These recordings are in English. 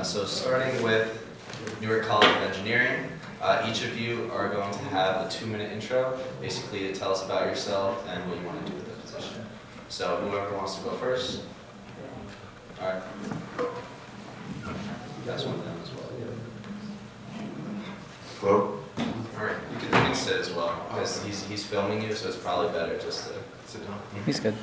So starting with Newark College of Engineering, each of you are going to have a 2-minute intro, basically to tell us about yourself and what you want to do with the position. So whoever wants to go first. All right. You guys want them as well. Hello? All right, you can sit as well, because he's filming you, so it's probably better just to Sit down. He's good.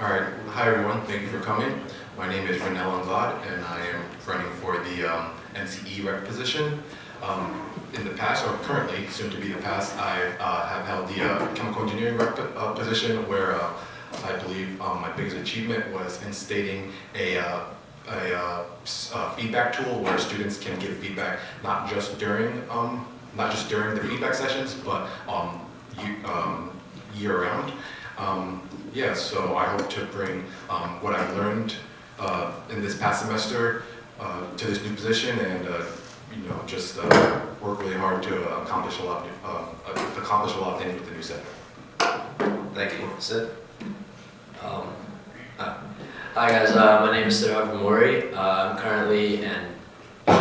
All right. Hi, everyone. Thank you for coming. My name is Renel Anvad, and I am running for the NCE rep position. In the past, or currently, soon to be the past, I have held the chemical engineering rep position, where I believe my biggest achievement was instating a feedback tool where students can give feedback not just during the feedback sessions, but year-round. Yeah, so I hope to bring what I've learned in this past semester to this new position, and just work really hard to accomplish a lot of things with the new center. Thank you. Sid? Hi guys, my name is Sid Mori. I'm currently and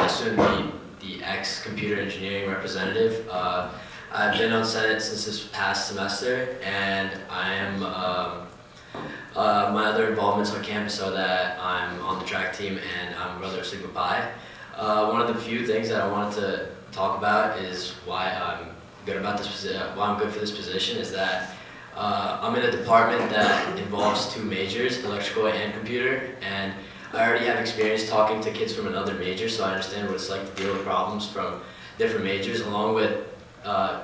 soon be the ex-computer engineering representative. I've been on Senate since this past semester, and I am my other involvements on campus are that I'm on the track team and I'm a brother of Sigma Pi. One of the few things that I wanted to talk about is why I'm good about this position. Why I'm good for this position is that I'm in a department that involves 2 majors, electrical and computer, and I already have experience talking to kids from another major, so I understand what it's like to deal with problems from different majors, along with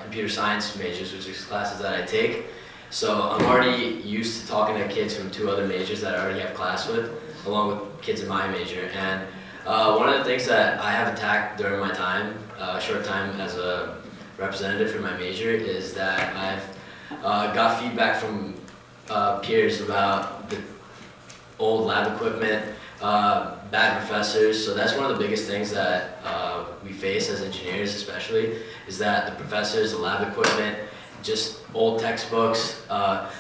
computer science majors, which is classes that I take. So I'm already used to talking to kids from 2 other majors that I already have class with, along with kids in my major. And one of the things that I have attacked during my time, short time as a representative for my major, is that I've got feedback from peers about the old lab equipment, bad professors. So that's one of the biggest things that we face as engineers, especially, is that the professors, the lab equipment, just old textbooks.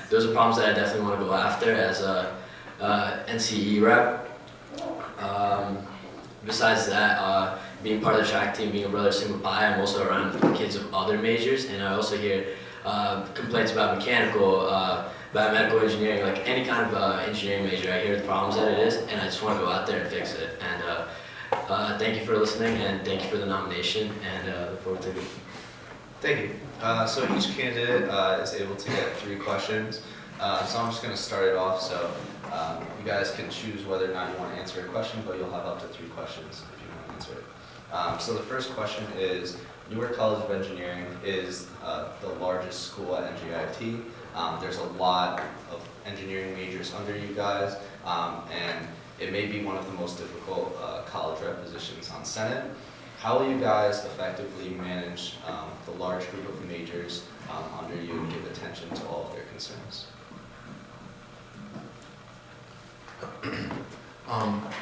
Those are problems that I definitely want to go after as a NCE rep. Besides that, being part of the track team, being a brother of Sigma Pi, I'm also around kids of other majors, and I also hear complaints about mechanical, biomedical engineering, like any kind of engineering major. I hear the problems that it is, and I just want to go out there and fix it. And thank you for listening, and thank you for the nomination, and look forward to it. Thank you. So each candidate is able to get 3 questions. So I'm just going to start it off. So you guys can choose whether or not you want to answer a question, but you'll have up to 3 questions if you want to answer it. So the first question is, Newark College of Engineering is the largest school at NJIT. There's a lot of engineering majors under you guys, and it may be one of the most difficult college rep positions on Senate. How will you guys effectively manage the large group of majors under you and give attention to all of their concerns?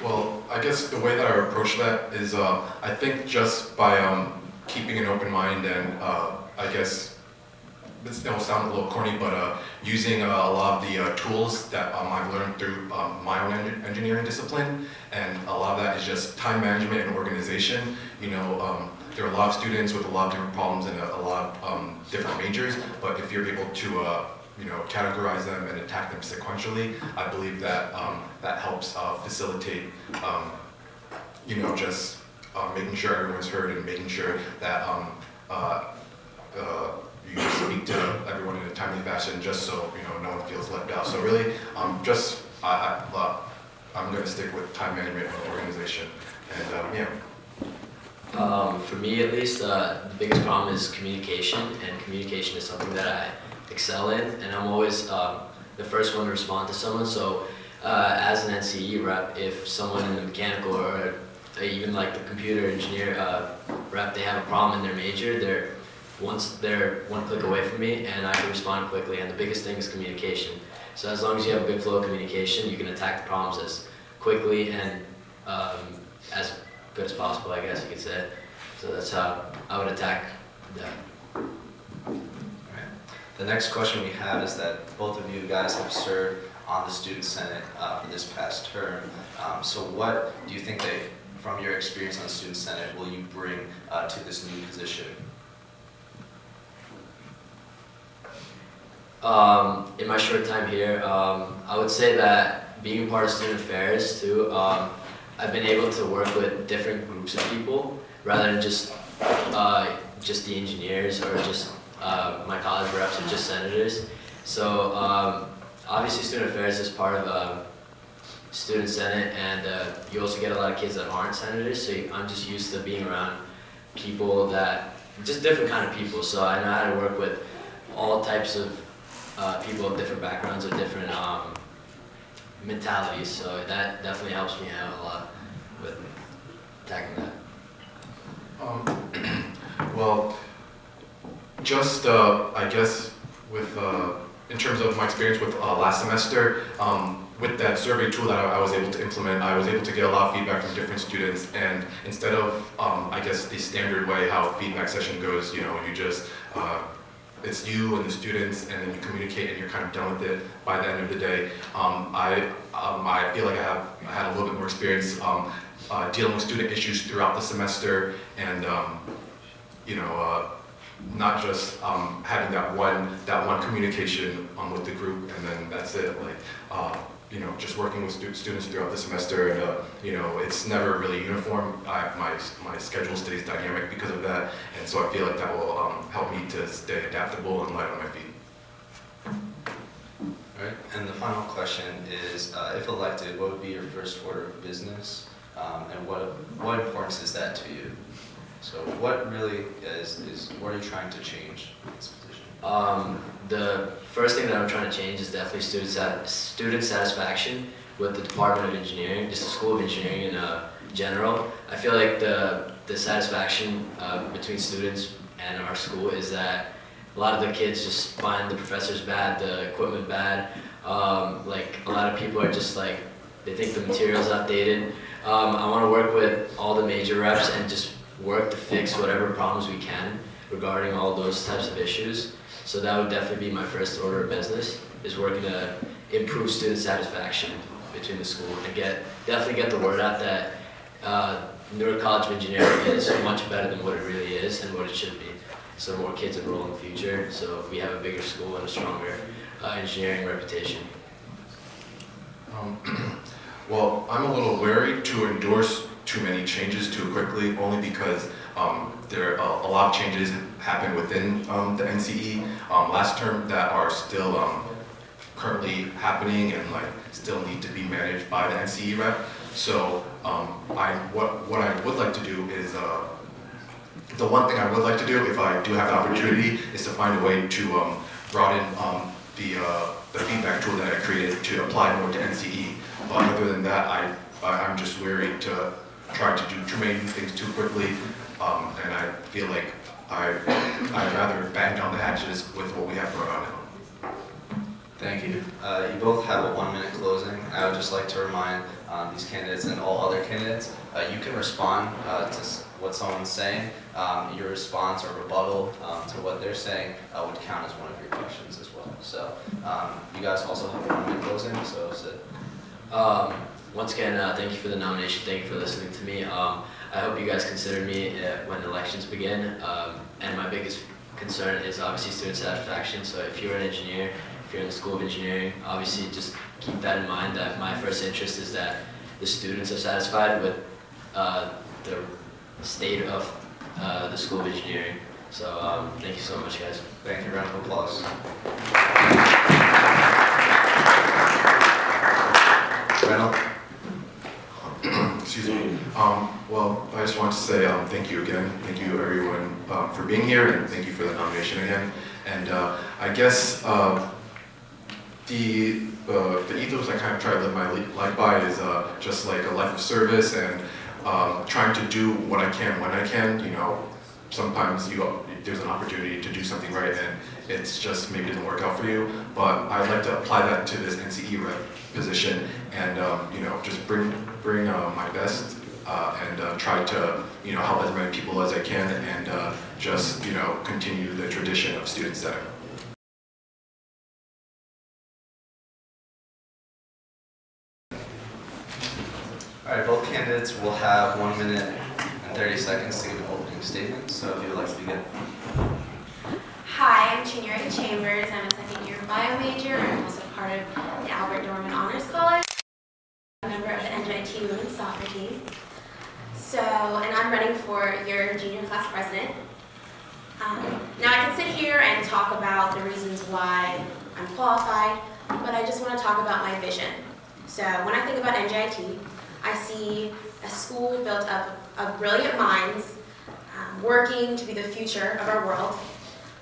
Well, I guess the way that I approach that is, I think just by keeping an open mind and I guess this will sound a little corny, but using a lot of the tools that I've learned through my own engineering discipline, and a lot of that is just time management and organization. There are a lot of students with a lot of different problems and a lot of different majors, but if you're able to categorize them and attack them sequentially, I believe that that helps facilitate just making sure everyone's heard and making sure that you speak to everyone in a timely fashion, just so no one feels left out. So really, I'm going to stick with time management and organization, and For me, at least, the biggest problem is communication, and communication is something that I excel in, and I'm always the first one to respond to someone. So as an NCE rep, if someone in the mechanical or even like the computer engineer rep, they have a problem in their major, they're one click away from me, and I can respond quickly. And the biggest thing is communication. So as long as you have a good flow of communication, you can attack the problems as quickly and as good as possible, I guess you could say. So that's how I would attack that. The next question we have is that both of you guys have served on the Student Senate for this past term. So what do you think they from your experience on Student Senate will you bring to this new position? In my short time here, I would say that being part of student affairs too, I've been able to work with different groups of people rather than just the engineers or just my college reps or just senators. So obviously student affairs is part of student senate, and you also get a lot of kids that aren't senators, so I'm just used to being around people that, just different kind of people, so I know how to work with all types of people of different backgrounds or different mentalities, so that definitely helps me out a lot with tackling that. Well, just I guess with in terms of my experience with last semester, with that survey tool that I was able to implement, I was able to get a lot of feedback from different students, and instead of I guess the standard way how feedback session goes, you know, you just it's you and the students, and then you communicate, and you're kind of done with it by the end of the day. I feel like I had a little bit more experience dealing with student issues throughout the semester, and you know, not just having that one communication with the group, and then that's it. Like you know, just working with students throughout the semester, and you know, it's never really uniform. My schedule stays dynamic because of that, and so I feel like that will help me to stay adaptable and light on my feet. All right, and the final question is, if elected, what would be your first order of business, and what importance is that to you? So what really is what are you trying to change in this position? The first thing that I'm trying to change is definitely student satisfaction with the Department of Engineering, just the School of Engineering in general. I feel like the satisfaction between students and our school is that a lot of the kids just find the professors bad, the equipment bad. Like a lot of people are just like, they think the material's outdated. I want to work with all the major reps and just work to fix whatever problems we can regarding all those types of issues. So that would definitely be my first order of business, is working to improve student satisfaction between the school and definitely get the word out that Newark College of Engineering is much better than what it really is and what it should be. So more kids enroll in the future, so we have a bigger school and a stronger engineering reputation. Well, I'm a little wary to endorse too many changes too quickly, only because there are a lot of changes happen within the NCE last term that are still currently happening and like still need to be managed by the NCE rep. So what I would like to do is the one thing I would like to do, if I do have the opportunity, is to find a way to broaden the feedback tool that I created to apply more to NCE. But other than that, I'm just wary to try to do too many things too quickly, and I feel like I'd rather bang down the hatches with what we have going on now. Thank you. You both have a 1-minute closing. I would just like to remind these candidates and all other candidates, you can respond to what someone's saying. Your response or rebuttal to what they're saying would count as one of your questions as well. So you guys also have a 1-minute closing, so sit. Once again, thank you for the nomination. Thank you for listening to me. I hope you guys consider me when elections begin. And my biggest concern is obviously student satisfaction. So if you're an engineer, if you're in the School of Engineering, obviously just keep that in mind, that my first interest is that the students are satisfied with the state of the School of Engineering. So thank you so much, guys. Thank you. Round of applause. Reynolds? Excuse me. Well, I just want to say thank you again. Thank you everyone for being here, and thank you for the nomination again. And I guess the ethos I kind of try to live my life by is just like a life of service and trying to do what I can when I can. You know, sometimes there's an opportunity to do something right, and it's just maybe didn't work out for you. But I'd like to apply that to this NCE rep position, and you know, just bring my best and try to help as many people as I can, and just continue the tradition of student senate. All right, both candidates will have 1 minute and 30 seconds to give an opening statement. So if you would like to begin. Hi, I'm Chineri Chambers. I'm a second year bio major. I'm also part of the Albert Dorman Honors College. I'm a member of the NJIT women's soccer team. And I'm running for your junior class president. Now I can sit here and talk about the reasons why I'm qualified, but I just want to talk about my vision. So when I think about NJIT, I see a school built up of brilliant minds working to be the future of our world,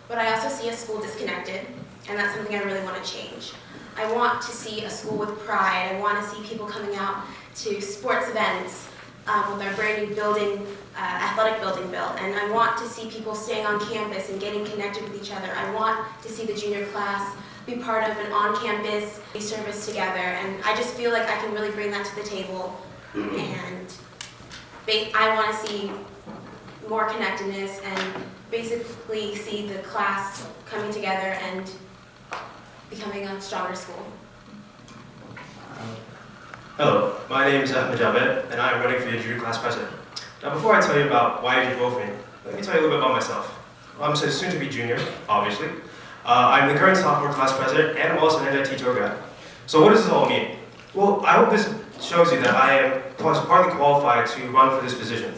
but I also see a school disconnected, and that's something I really want to change. I want to see a school with pride. I want to see people coming out to sports events with our brand new building, athletic building built, and I want to see people staying on campus and getting connected with each other. I want to see the junior class be part of an on-campus service together, and I just feel like I can really bring that to the table, and I want to see more connectedness and basically see the class coming together and becoming a stronger school. Hello, my name is Ahmed Javed, and I am running for the junior class president. Now, before I tell you about why you should vote for me, let me tell you a little bit about myself. I'm a soon-to-be junior, obviously. I'm the current sophomore class president, and I'm also an NJIT tour guide. So what does this all mean? Well, I hope this shows you that I am partly qualified to run for this position.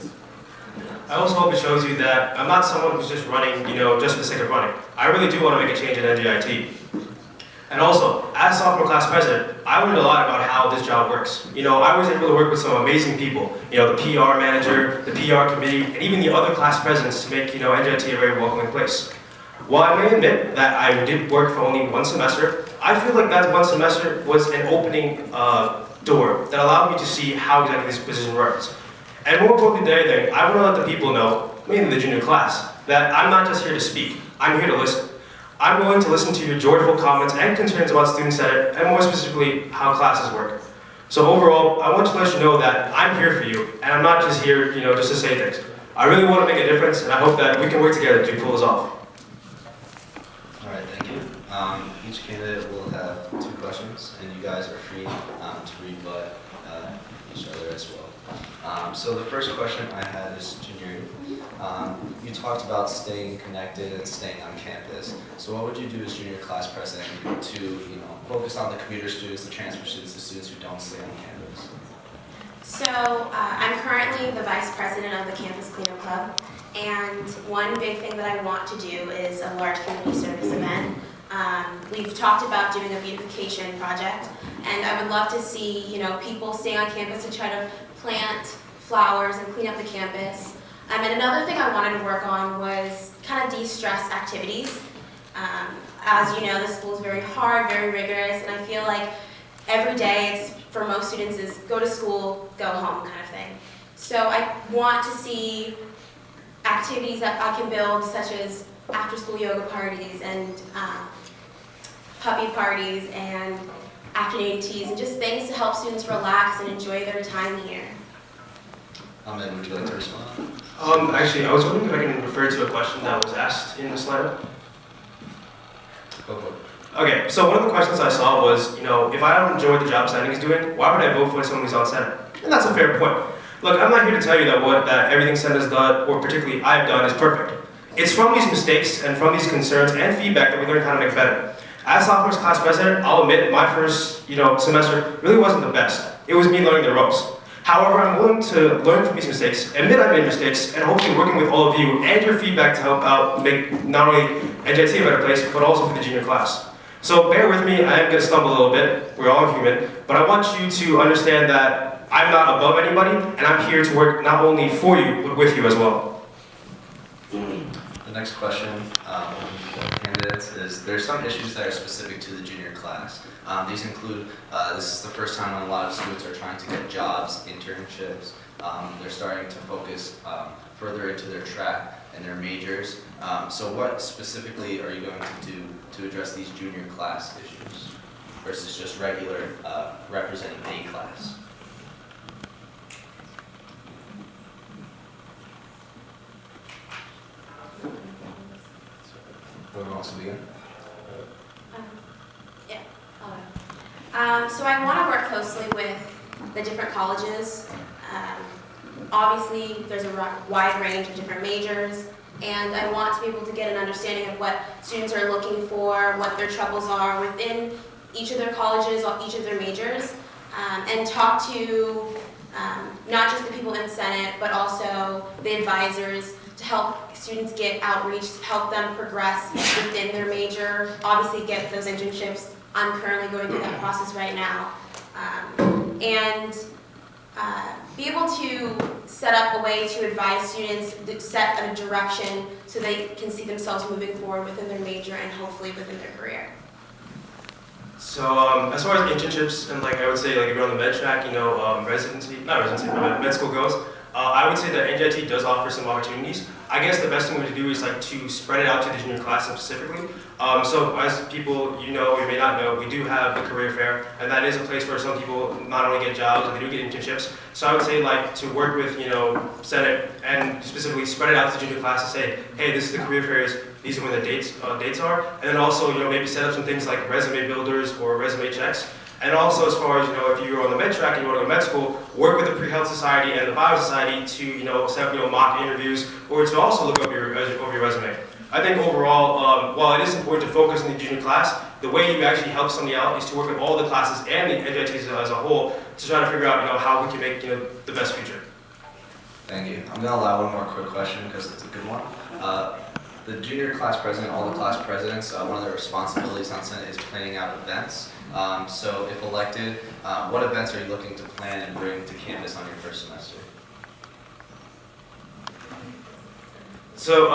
I also hope it shows you that I'm not someone who's just running, just for the sake of running. I really do want to make a change at NJIT. And also, as sophomore class president, I learned a lot about how this job works. I was able to work with some amazing people. The PR manager, the PR committee, and even the other class presidents to make, NJIT a very welcoming place. While I may admit that I did work for only one semester, I feel like that one semester was an opening door that allowed me to see how exactly this position works. And more importantly than anything, I want to let the people know, mainly the junior class, that I'm not just here to speak, I'm here to listen. I'm willing to listen to your joyful comments and concerns about Student Senate, and more specifically, how classes work. So overall, I want to let you know that I'm here for you, and I'm not just here, just to say things. I really want to make a difference, and I hope that we can work together to pull this off. All right, thank you. Each candidate will have 2 questions, and you guys are free to rebut each other as well. So the first question I had is Junior. You talked about staying connected and staying on campus. So what would you do as junior class president to, focus on the commuter students, the transfer students, the students who don't stay on campus? So I'm currently the vice president of the Campus Cleanup Club, and one big thing that I want to do is a large community service event. We've talked about doing a beautification project, and I would love to see, people staying on campus to try to plant flowers and clean up the campus. And another thing I wanted to work on was kind of de-stress activities. As you know, the school is very hard, very rigorous, and I feel like every day for most students is go to school, go home kind of thing. So I want to see activities that I can build, such as after-school yoga parties and puppy parties and afternoon teas, and just things to help students relax and enjoy their time here. Ahmed, would you like to respond? Actually, I was wondering if I can refer to a question that was asked in the slide. Go for it. Okay, so one of the questions I saw was, if I don't enjoy the job Senate is doing, why would I vote for someone who's on Senate? And that's a fair point. Look, I'm not here to tell you that everything Senate has done, or particularly I've done, is perfect. It's from these mistakes and from these concerns and feedback that we learn how to make better. As sophomore class president, I'll admit my first, semester really wasn't the best. It was me learning the ropes. However, I'm willing to learn from these mistakes, admit I made mistakes, and hopefully working with all of you and your feedback to help out make not only NJIT a better place, but also for the junior class. So bear with me, I am going to stumble a little bit, we're all human, but I want you to understand that I'm not above anybody, and I'm here to work not only for you, but with you as well. The next question for candidates is, there are some issues that are specific to the junior class. These include, this is the first time when a lot of students are trying to get jobs, internships. They're starting to focus further into their track and their majors. So what specifically are you going to do to address these junior class issues versus just regular representing a class? Whoever wants to begin? So I want to work closely with the different colleges. Obviously, there's a wide range of different majors, and I want to be able to get an understanding of what students are looking for, what their troubles are within each of their colleges, or each of their majors, and talk to not just the people in Senate, but also the advisors to help students get outreach, help them progress within their major, obviously get those internships. I'm currently going through that process right now. And be able to set up a way to advise students, to set a direction so they can see themselves moving forward within their major and hopefully within their career. So as far as internships and I would say if you're on the med track, but med school goes, I would say that NJIT does offer some opportunities. I guess the best thing to do is to spread it out to the junior class specifically. So as people you know or may not know, we do have the career fair, and that is a place where some people not only get jobs, but they do get internships. So I would say to work with Senate and specifically spread it out to the junior class and say, hey, this is the career fairs. These are when the dates are, and then also maybe set up some things like resume builders or resume checks. And also, as far as if you're on the med track and you want to go to med school, work with the Pre-Health Society and the Bio Society to set up mock interviews or to also look up your resume. I think overall, while it is important to focus on the junior class, the way you actually help somebody out is to work with all the classes and the NJITs as a whole to try to figure out how we can make the best future. Thank you. I'm gonna allow one more quick question because it's a good one. The junior class president, all the class presidents, one of their responsibilities on Senate is planning out events. So if elected, what events are you looking to plan and bring to campus on your first semester? So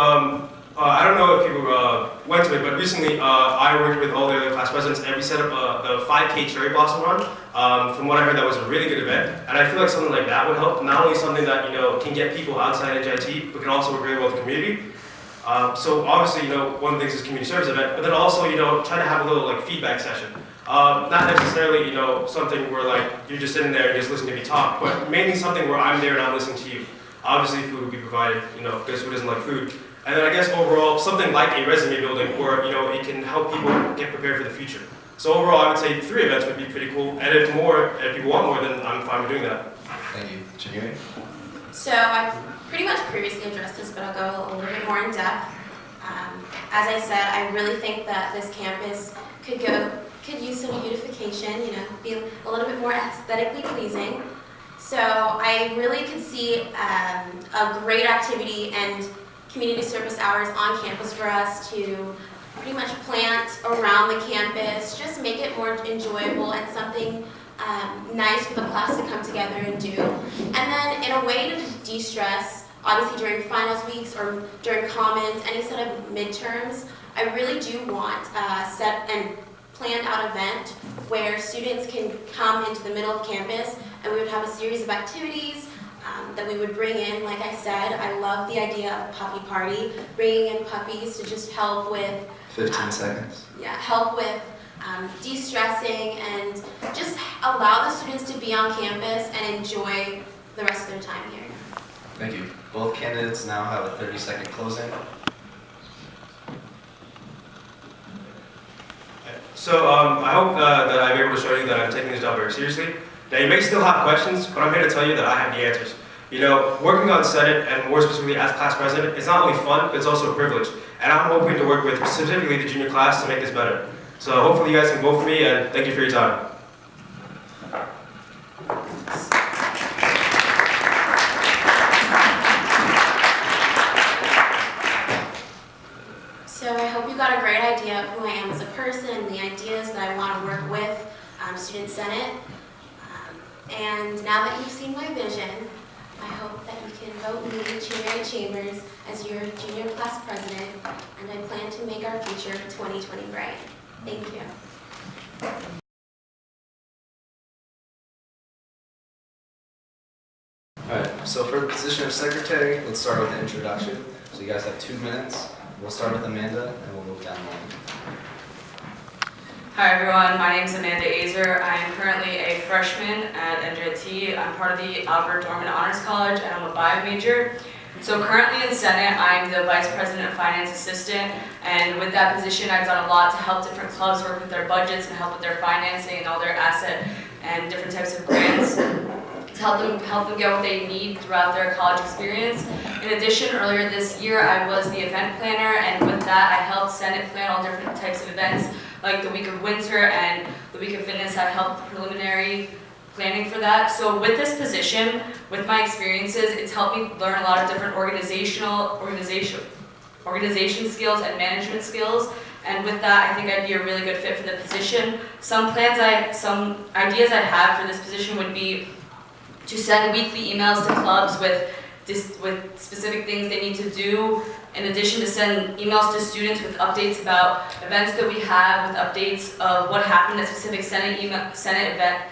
I don't know if you went to it, but recently I worked with all the other class presidents and we set up the 5K Cherry Blossom Run. From what I heard, that was a really good event, and I feel like something like that would help. Not only something that can get people outside NJIT, but can also work really well with the community. So obviously, one of the things is community service event, but then also, try to have a little feedback session. Not necessarily, something where you're just sitting there and just listening to me talk, but mainly something where I'm there and I'm listening to you. Obviously, food will be provided, because who doesn't like food? And then I guess overall, something like a resume building where, it can help people get prepared for the future. So overall, I would say 3 events would be pretty cool, and if people want more, then I'm fine with doing that. Thank you. Janiri? So I've pretty much previously addressed this, but I'll go a little bit more in depth. As I said, I really think that this campus could use some beautification, be a little bit more aesthetically pleasing. So I really could see a great activity and community service hours on campus for us to pretty much plant around the campus, just make it more enjoyable and something nice for the class to come together and do. And then in a way to de-stress, obviously during finals weeks or during commons, any set of midterms, I really do want a set and planned out event where students can come into the middle of campus and we would have a series of activities that we would bring in. Like I said, I love the idea of a puppy party, bringing in puppies to just help with 15 seconds. Yeah, help with de-stressing and just allow the students to be on campus and enjoy the rest of their time here. Thank you. Both candidates now have a 30-second closing. So I hope that I'm able to show you that I'm taking this job very seriously. Now you may still have questions, but I'm here to tell you that I have the answers. Working on Senate and more specifically as class president, it's not only fun, but it's also a privilege. And I'm hoping to work with specifically the junior class to make this better. So hopefully you guys can vote for me, and thank you for your time. So I hope you got a great idea of who I am as a person and the ideas that I want to work with Student Senate. And now that you've seen my vision, I hope that you can vote me, Chair Chambers, as your junior class president, and I plan to make our future 2020 bright. Thank you. Alright, so for the position of secretary, let's start with the introduction. So you guys have 2 minutes. We'll start with Amanda, and we'll move down the line. Hi everyone, my name is Amanda Azer. I am currently a freshman at NJIT. I'm part of the Albert Dorman Honors College and I'm a bio major. So currently in Senate, I'm the Vice President of Finance Assistant, and with that position I've done a lot to help different clubs work with their budgets and help with their financing and all their asset and different types of grants to help them get what they need throughout their college experience. In addition, earlier this year, I was the event planner, and with that, I helped Senate plan all different types of events, like the Week of Winter and the Week of Fitness. I helped the preliminary planning for that. So with this position, with my experiences, it's helped me learn a lot of different organization skills and management skills. And with that, I think I'd be a really good fit for the position. Some ideas I have for this position would be to send weekly emails to clubs with specific things they need to do. In addition to send emails to students with updates about events that we have, with updates of what happened at specific Senate event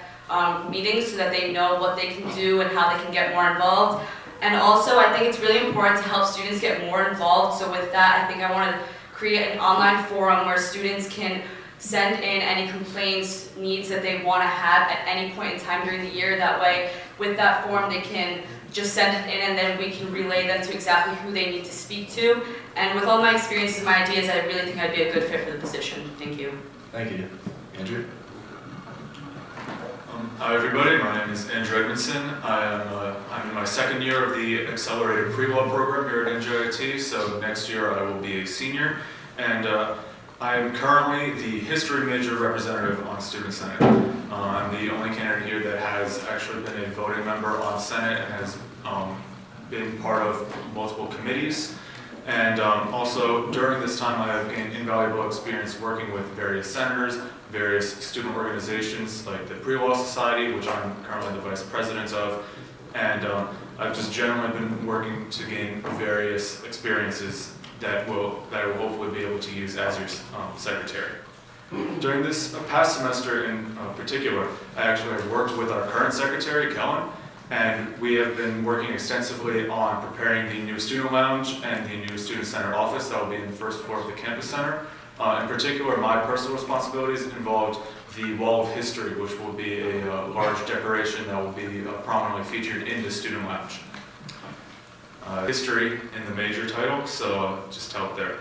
meetings, so that they know what they can do and how they can get more involved. And also, I think it's really important to help students get more involved. So with that, I think I want to create an online forum where students can send in any complaints, needs that they want to have at any point in time during the year. That way, with that form, they can just send it in, and then we can relay them to exactly who they need to speak to. And with all my experiences and my ideas, I really think I'd be a good fit for the position. Thank you. Thank you. Andrew? Hi everybody, my name is Andrew Edmondson. I'm in my second year of the Accelerated Pre-Law program here at NJIT, so next year I will be a senior. And I am currently the history major representative on Student Senate. I'm the only candidate here that has actually been a voting member on Senate and has been part of multiple committees. And also during this time I have gained invaluable experience working with various senators, various student organizations like the Pre-Law Society, which I'm currently the vice president of. And I've just generally been working to gain various experiences that I will hopefully be able to use as your secretary. During this past semester in particular, I actually have worked with our current secretary, Kellen, and we have been working extensively on preparing the new student lounge and the new student center office that will be in the first floor of the campus center. In particular, my personal responsibilities involved the Wall of History, which will be a large decoration that will be prominently featured in the student lounge. History in the major title, so just help there.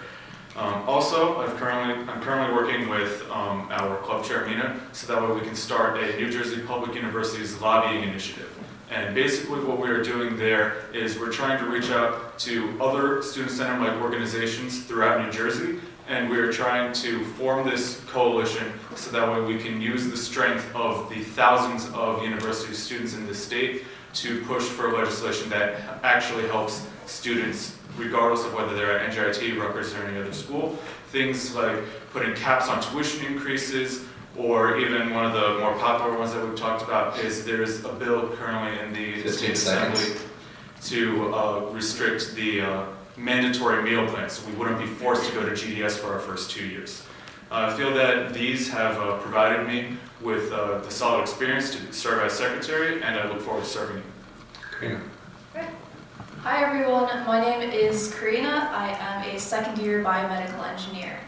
Also, I'm currently working with our club chair, Mina, so that way we can start a New Jersey Public University's lobbying initiative. And basically what we are doing there is we're trying to reach out to other student center-like organizations throughout New Jersey, and we're trying to form this coalition so that way we can use the strength of the thousands of university students in this state to push for legislation that actually helps students, regardless of whether they're at NJIT, Rutgers, or any other school. Things like putting caps on tuition increases, or even one of the more popular ones that we've talked about is there's a bill currently in the State Assembly to restrict the mandatory meal plans, so we wouldn't be forced to go to GDS for our first 2 years. I feel that these have provided me with the solid experience to serve as secretary, and I look forward to serving you. Karina? Hi everyone, my name is Karina. I am a second-year biomedical engineer.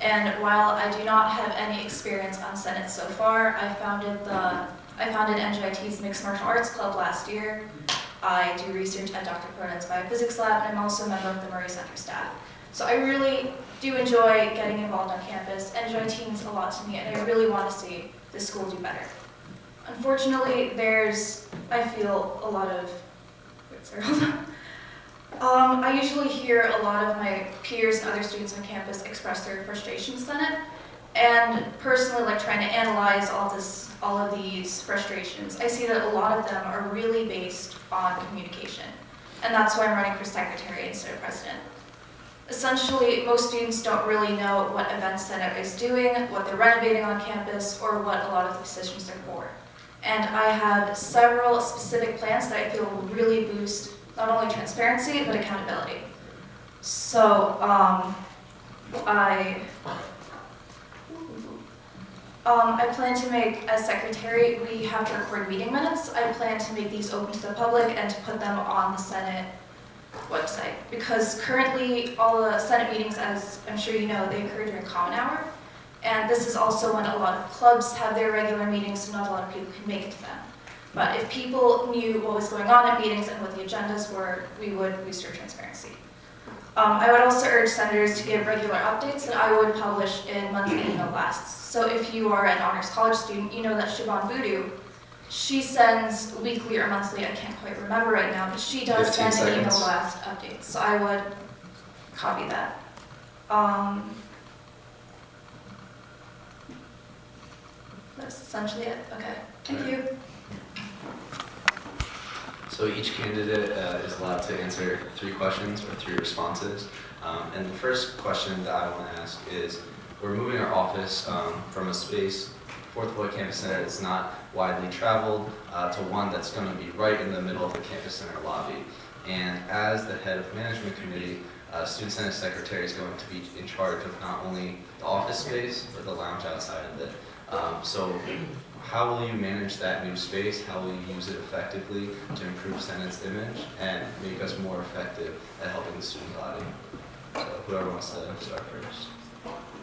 And while I do not have any experience on Senate so far, I founded NJIT's Mixed Martial Arts Club last year. I do research at Dr. Cronin's Biophysics Lab, and I'm also a member of the Murray Center staff. So I really do enjoy getting involved on campus. NJIT means a lot to me, and I really want to see the school do better. Unfortunately, I feel a lot of, I usually hear a lot of my peers and other students on campus express their frustrations in it, and personally, like trying to analyze all of these frustrations, I see that a lot of them are really based on communication, and that's why I'm running for secretary instead of president. Essentially, most students don't really know what Event Center is doing, what they're renovating on campus, or what a lot of the decisions are for. And I have several specific plans that I feel will really boost not only transparency, but accountability. So I plan to make, as secretary, we have to record meeting minutes. I plan to make these open to the public and to put them on the Senate website. Because currently, all the Senate meetings, as I'm sure you know, they occur during common hour. And this is also when a lot of clubs have their regular meetings, so not a lot of people can make it to them. But if people knew what was going on at meetings and what the agendas were, we would boost our transparency. I would also urge senators to give regular updates that I would publish in monthly email blasts. So if you are an honors college student, you know that Siobhan Voodoo she sends weekly or monthly, I can't quite remember right now, but she does 15 send an email seconds. blast updates, so I would copy that. That's essentially it. Okay, thank you. So each candidate is allowed to answer 3 questions or 3 responses. And the first question that I want to ask is, we're moving our office from a space, 4th Floor Campus Center, that's not widely traveled, to one that's going to be right in the middle of the Campus Center lobby. And as the head of management committee, Student Senate Secretary is going to be in charge of not only the office space, but the lounge outside of it. So how will you manage that new space? How will you use it effectively to improve Senate's image and make us more effective at helping the student body? So whoever wants to start first.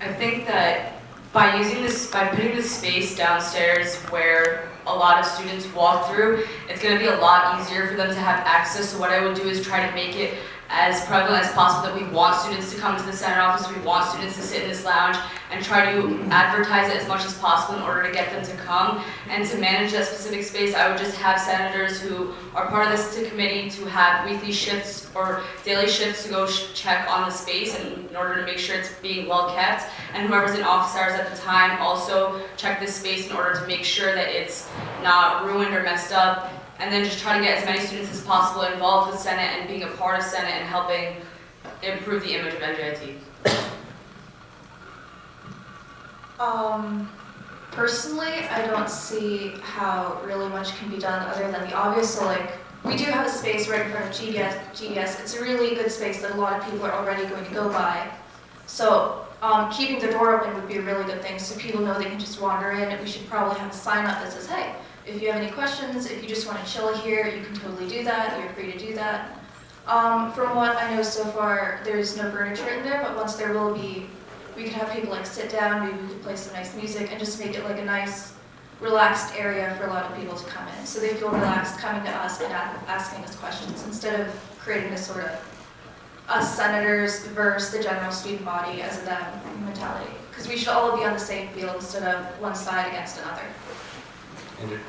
I think that by putting this space downstairs where a lot of students walk through, it's going to be a lot easier for them to have access. So what I would do is try to make it as prevalent as possible that we want students to come to the Senate office, we want students to sit in this lounge, and try to advertise it as much as possible in order to get them to come. And to manage that specific space, I would just have senators who are part of this committee to have weekly shifts or daily shifts to go check on the space in order to make sure it's being well kept. And whoever's in office hours at the time also check this space in order to make sure that it's not ruined or messed up. And then just try to get as many students as possible involved with Senate and being a part of Senate and helping improve the image of NJIT. Personally, I don't see how really much can be done other than the obvious. So like, we do have a space right in front of GDS. It's a really good space that a lot of people are already going to go by. So keeping the door open would be a really good thing so people know they can just wander in. We should probably have a sign up that says, hey, if you have any questions, if you just want to chill here, you can totally do that. You're free to do that. From what I know so far, there's no furniture in there, but once there will be, we could have people like sit down, maybe we could play some nice music and just make it like a nice, relaxed area for a lot of people to come in. So they feel relaxed coming to us and asking us questions instead of creating this sort of us senators versus the general student body as a them mentality. Because we should all be on the same field instead of one side against another. Andrew?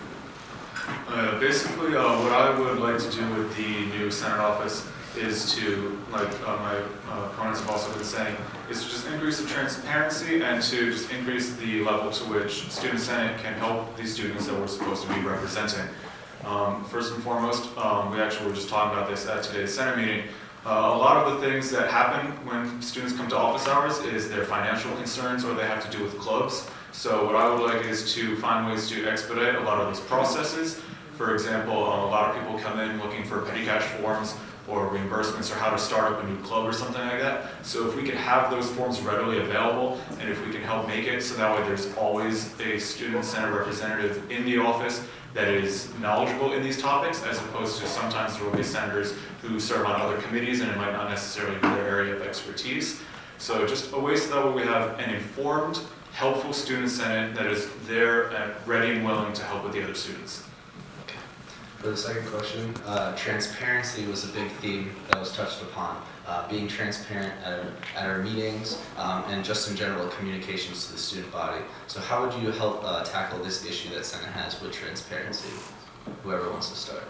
Basically, what I would like to do with the new Senate office is to, like my opponents have also been saying, is to just increase the transparency and to just increase the level to which Student Senate can help these students that we're supposed to be representing. First and foremost, we actually were just talking about this at today's Senate meeting. A lot of the things that happen when students come to office hours is their financial concerns or they have to do with clubs. So what I would like is to find ways to expedite a lot of those processes. For example, a lot of people come in looking for petty cash forms or reimbursements or how to start up a new club or something like that. So if we could have those forms readily available and if we can help make it so that way there's always a student senate representative in the office that is knowledgeable in these topics, as opposed to sometimes there will be senators who serve on other committees and it might not necessarily be their area of expertise. So just a way so that way we have an informed, helpful student senate that is there and ready and willing to help with the other students. For the second question, transparency was a big theme that was touched upon. Being transparent at our meetings and just in general communications to the student body. So how would you help tackle this issue that Senate has with transparency? Whoever wants to start.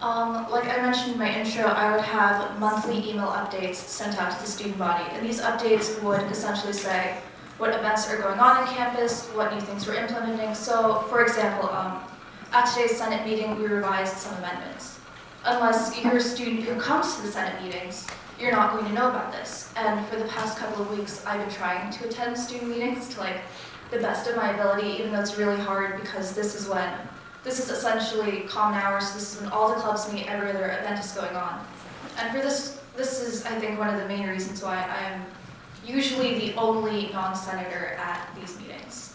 Like I mentioned in my intro, I would have monthly email updates sent out to the student body. And these updates would essentially say what events are going on in campus, what new things we're implementing. So for example, at today's Senate meeting, we revised some amendments. Unless you're a student who comes to the Senate meetings, you're not going to know about this. And for the past couple of weeks, I've been trying to attend student meetings to like the best of my ability, even though it's really hard because this is essentially common hours. This is when all the clubs meet, every other event is going on. And for this is, I think, one of the main reasons why I am usually the only non-senator at these meetings.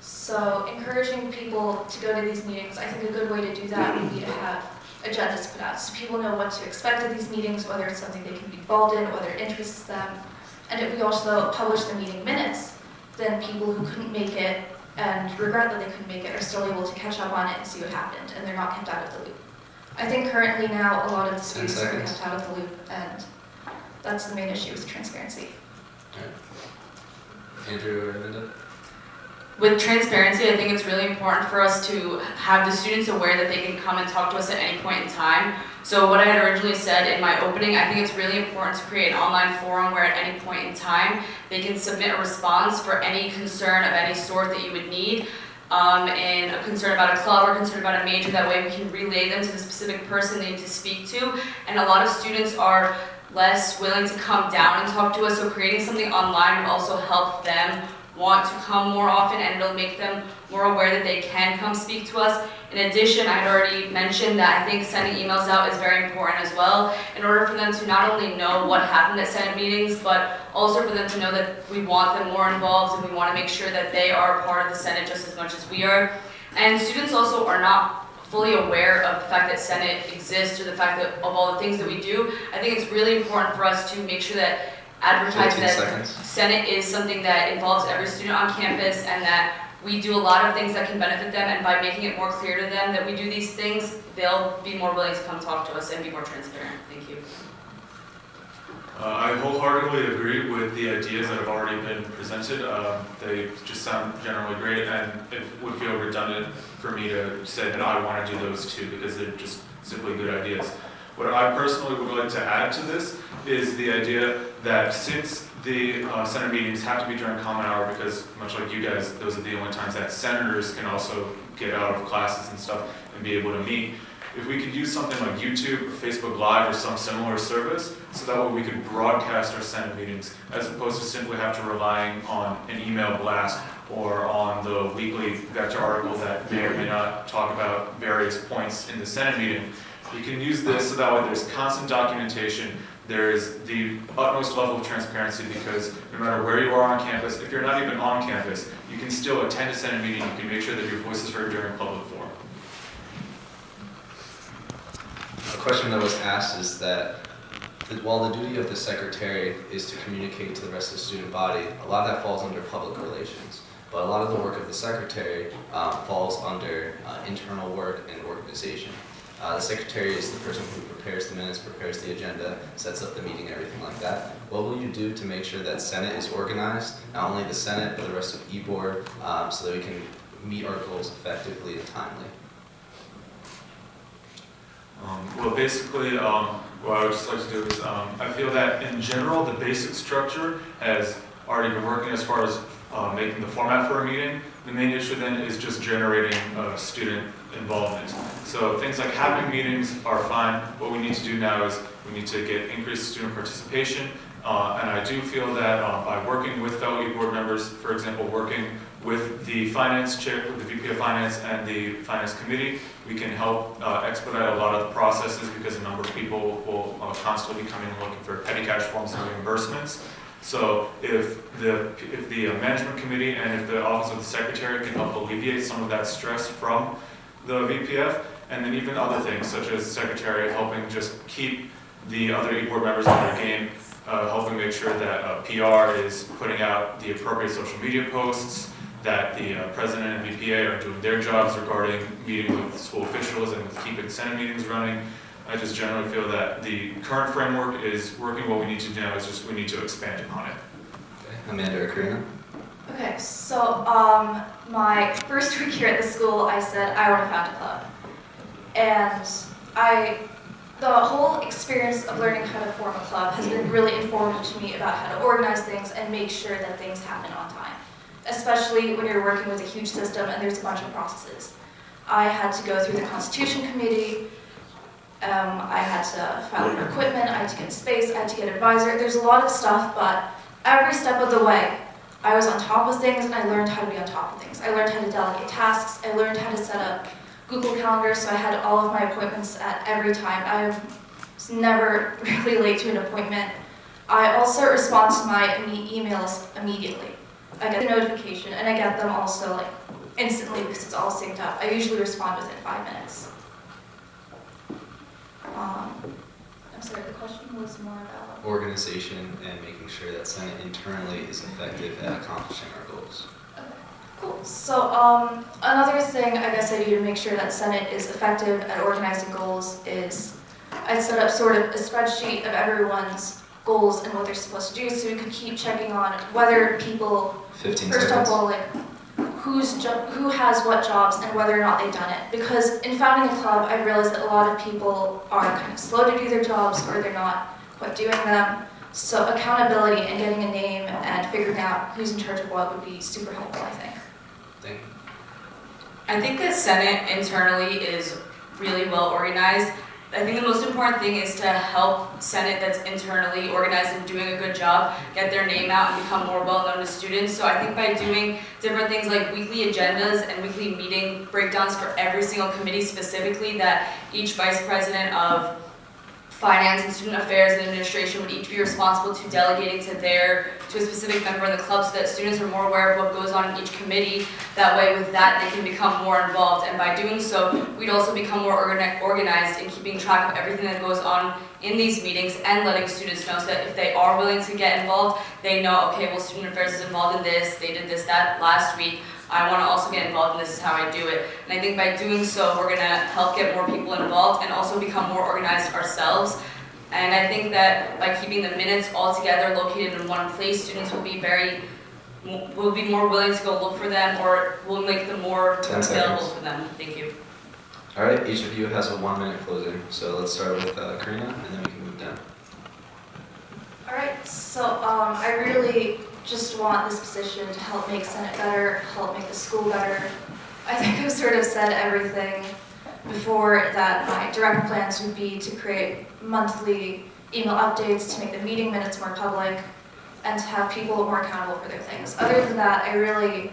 So encouraging people to go to these meetings, I think a good way to do that would be to have agendas put out so people know what to expect at these meetings, whether it's something they can be involved in, whether it interests them. And if we also publish the meeting minutes, then people who couldn't make it and regret that they couldn't make it are still able to catch up on it and see what happened, and they're not kept out of the loop. I think currently now a lot of the students are kept out of the loop, and that's the main issue with transparency. All right. Andrew or Amanda? with transparency, I think it's really important for us to have the students aware that they can come and talk to us at any point in time. So what I had originally said in my opening, I think it's really important to create an online forum where at any point in time they can submit a response for any concern of any sort that you would need. And a concern about a club or concern about a major, that way we can relay them to the specific person they need to speak to. And a lot of students are less willing to come down and talk to us, so creating something online will also help them want to come more often, and it'll make them more aware that they can come speak to us. In addition, I had already mentioned that I think sending emails out is very important as well, in order for them to not only know what happened at Senate meetings, but also for them to know that we want them more involved and we want to make sure that they are part of the Senate just as much as we are. And students also are not fully aware of the fact that Senate exists, or the fact that of all the things that we do. I think it's really important for us to make sure that advertise that Senate is something that involves every student on campus, and that we do a lot of things that can benefit them, and by making it more clear to them that we do these things, they'll be more willing to come talk to us and be more transparent. Thank you. I wholeheartedly agree with the ideas that have already been presented. They just sound generally great, and it would feel redundant for me to say that I want to do those too, because they're just simply good ideas. What I personally would like to add to this is the idea that since the Senate meetings have to be during common hour, because much like you guys, those are the only times that senators can also get out of classes and stuff and be able to meet. If we could use something like YouTube or Facebook Live or some similar service, so that way we could broadcast our Senate meetings, as opposed to simply have to relying on an email blast or on the weekly vector article that may or may not talk about various points in the Senate meeting. You can use this so that way there's constant documentation, there is the utmost level of transparency, because no matter where you are on campus, if you're not even on campus, you can still attend a Senate meeting, you can make sure that your voice is heard during public forum. A question that was asked is that while the duty of the secretary is to communicate to the rest of the student body, a lot of that falls under public relations. But a lot of the work of the secretary falls under internal work and organization. The secretary is the person who prepares the minutes, prepares the agenda, sets up the meeting, everything like that. What will you do to make sure that Senate is organized, not only the Senate, but the rest of e-board, so that we can meet our goals effectively and timely? Well, basically, what I would just like to do is, I feel that in general, the basic structure has already been working as far as making the format for a meeting. The main issue then is just generating student involvement. So things like having meetings are fine. What we need to do now is we need to get increased student participation. And I do feel that by working with fellow e-board members, for example, working with the finance chair, with the VP of Finance and the Finance Committee, we can help expedite a lot of the processes, because a number of people will constantly be coming looking for petty cash forms and reimbursements. So if the management committee and if the office of the secretary can help alleviate some of that stress from the VPF, and then even other things such as secretary helping just keep the other e-board members on their game, helping make sure that PR is putting out the appropriate social media posts, that the president and VPA are doing their jobs regarding meeting with school officials and with keeping Senate meetings running. I just generally feel that the current framework is working. What we need to do now is just we need to expand upon it. Okay. Amanda or Karina? Okay, so my first week here at the school, I said I want to found a club. And the whole experience of learning how to form a club has been really informative to me about how to organize things and make sure that things happen on time, especially when you're working with a huge system and there's a bunch of processes. I had to go through the Constitution Committee, I had to file for equipment, I had to get space, I had to get advisor. There's a lot of stuff, but every step of the way, I was on top of things and I learned how to be on top of things. I learned how to delegate tasks, I learned how to set up Google Calendar, so I had all of my appointments at every time. I was never really late to an appointment. I also respond to my emails immediately. I get the notification and I get them also like instantly because it's all synced up. I usually respond within 5 minutes. I'm sorry, the question was more about Organization and making sure that Senate internally is effective at accomplishing our goals. Okay, cool. So another thing I guess I do to make sure that Senate is effective at organizing goals is I set up sort of a spreadsheet of everyone's goals and what they're supposed to do, so we could keep checking on whether people, 15 first seconds. of all, like who who has what jobs and whether or not they've done it. Because in founding a club, I've realized that a lot of people are kind of slow to do their jobs or they're not quite doing them. So accountability and getting a name and figuring out who's in charge of what would be super helpful, I think. Thank you. I think the Senate internally is really well organized. I think the most important thing is to help Senate that's internally organized and doing a good job get their name out and become more well known to students. So I think by doing different things like weekly agendas and weekly meeting breakdowns for every single committee specifically, that each vice president of finance and student affairs and administration would each be responsible to delegating to a specific member in the club, so that students are more aware of what goes on in each committee. That way with that they can become more involved, and by doing so we'd also become more organized in keeping track of everything that goes on in these meetings and letting students know, so that if they are willing to get involved, they know, okay, well, student affairs is involved in this, they did this, that last week, I want to also get involved and this is how I do it. And I think by doing so, we're going to help get more people involved and also become more organized ourselves. And I think that by keeping the minutes all together, located in one place, students will be more willing to go look for them, or will make them more 10 available seconds. for them. Thank you. All right, each of you has a 1 minute closing. So let's start with Karina, and then we can move down. All right, so I really just want this position to help make Senate better, help make the school better. I think I've sort of said everything before, that my direct plans would be to create monthly email updates, to make the meeting minutes more public, and to have people more accountable for their things. Other than that, I really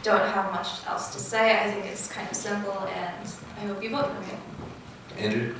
don't have much else to say. I think it's kind of simple, and I hope you vote for me. Andrew?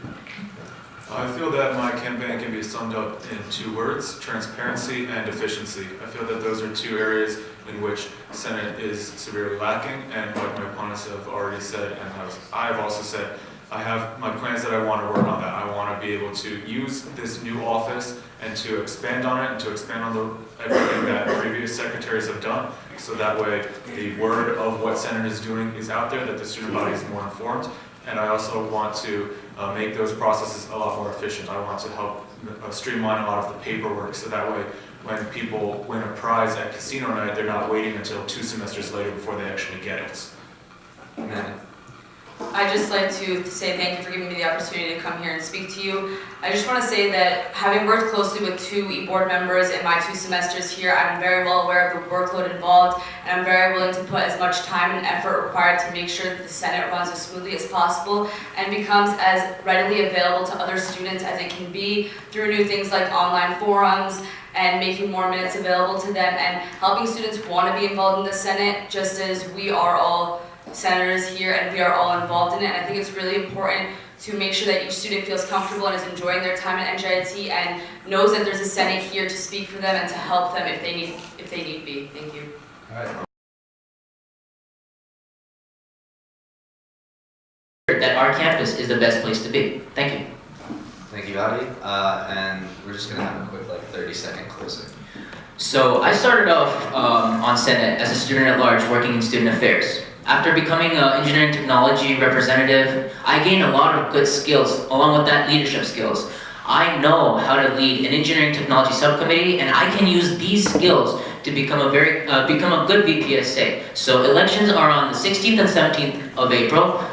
I feel that my campaign can be summed up in 2 words: transparency and efficiency. I feel that those are 2 areas in which Senate is severely lacking, and like my opponents have already said, and I've also said, I have my plans that I want to work on that. I want to be able to use this new office and to expand on it, and to expand on everything that previous secretaries have done, so that way the word of what Senate is doing is out there, that the student body is more informed. And I also want to make those processes a lot more efficient. I want to help streamline a lot of the paperwork, so that way when people win a prize at casino night, they're not waiting until 2 semesters later before they actually get it. Amanda? I'd just like to say thank you for giving me the opportunity to come here and speak to you. I just want to say that having worked closely with 2 e-board members in my 2 semesters here, I'm very well aware of the workload involved, and I'm very willing to put as much time and effort required to make sure that the Senate runs as smoothly as possible and becomes as readily available to other students as it can be, through new things like online forums and making more minutes available to them, and helping students want to be involved in the Senate, just as we are all senators here and we are all involved in it. And I think it's really important to make sure that each student feels comfortable and is enjoying their time at NJIT and knows that there's a Senate here to speak for them and to help them if they need be. Thank you. All right. That our campus is the best place to be. Thank you. Thank you, Adi. And we're just going to have a quick 30-second closing. So I started off on Senate as a student at large working in student affairs. After becoming an engineering technology representative, I gained a lot of good skills, along with that leadership skills. I know how to lead an engineering technology subcommittee, and I can use these skills to become a good VPSA. So elections are on the 16th and 17th of April.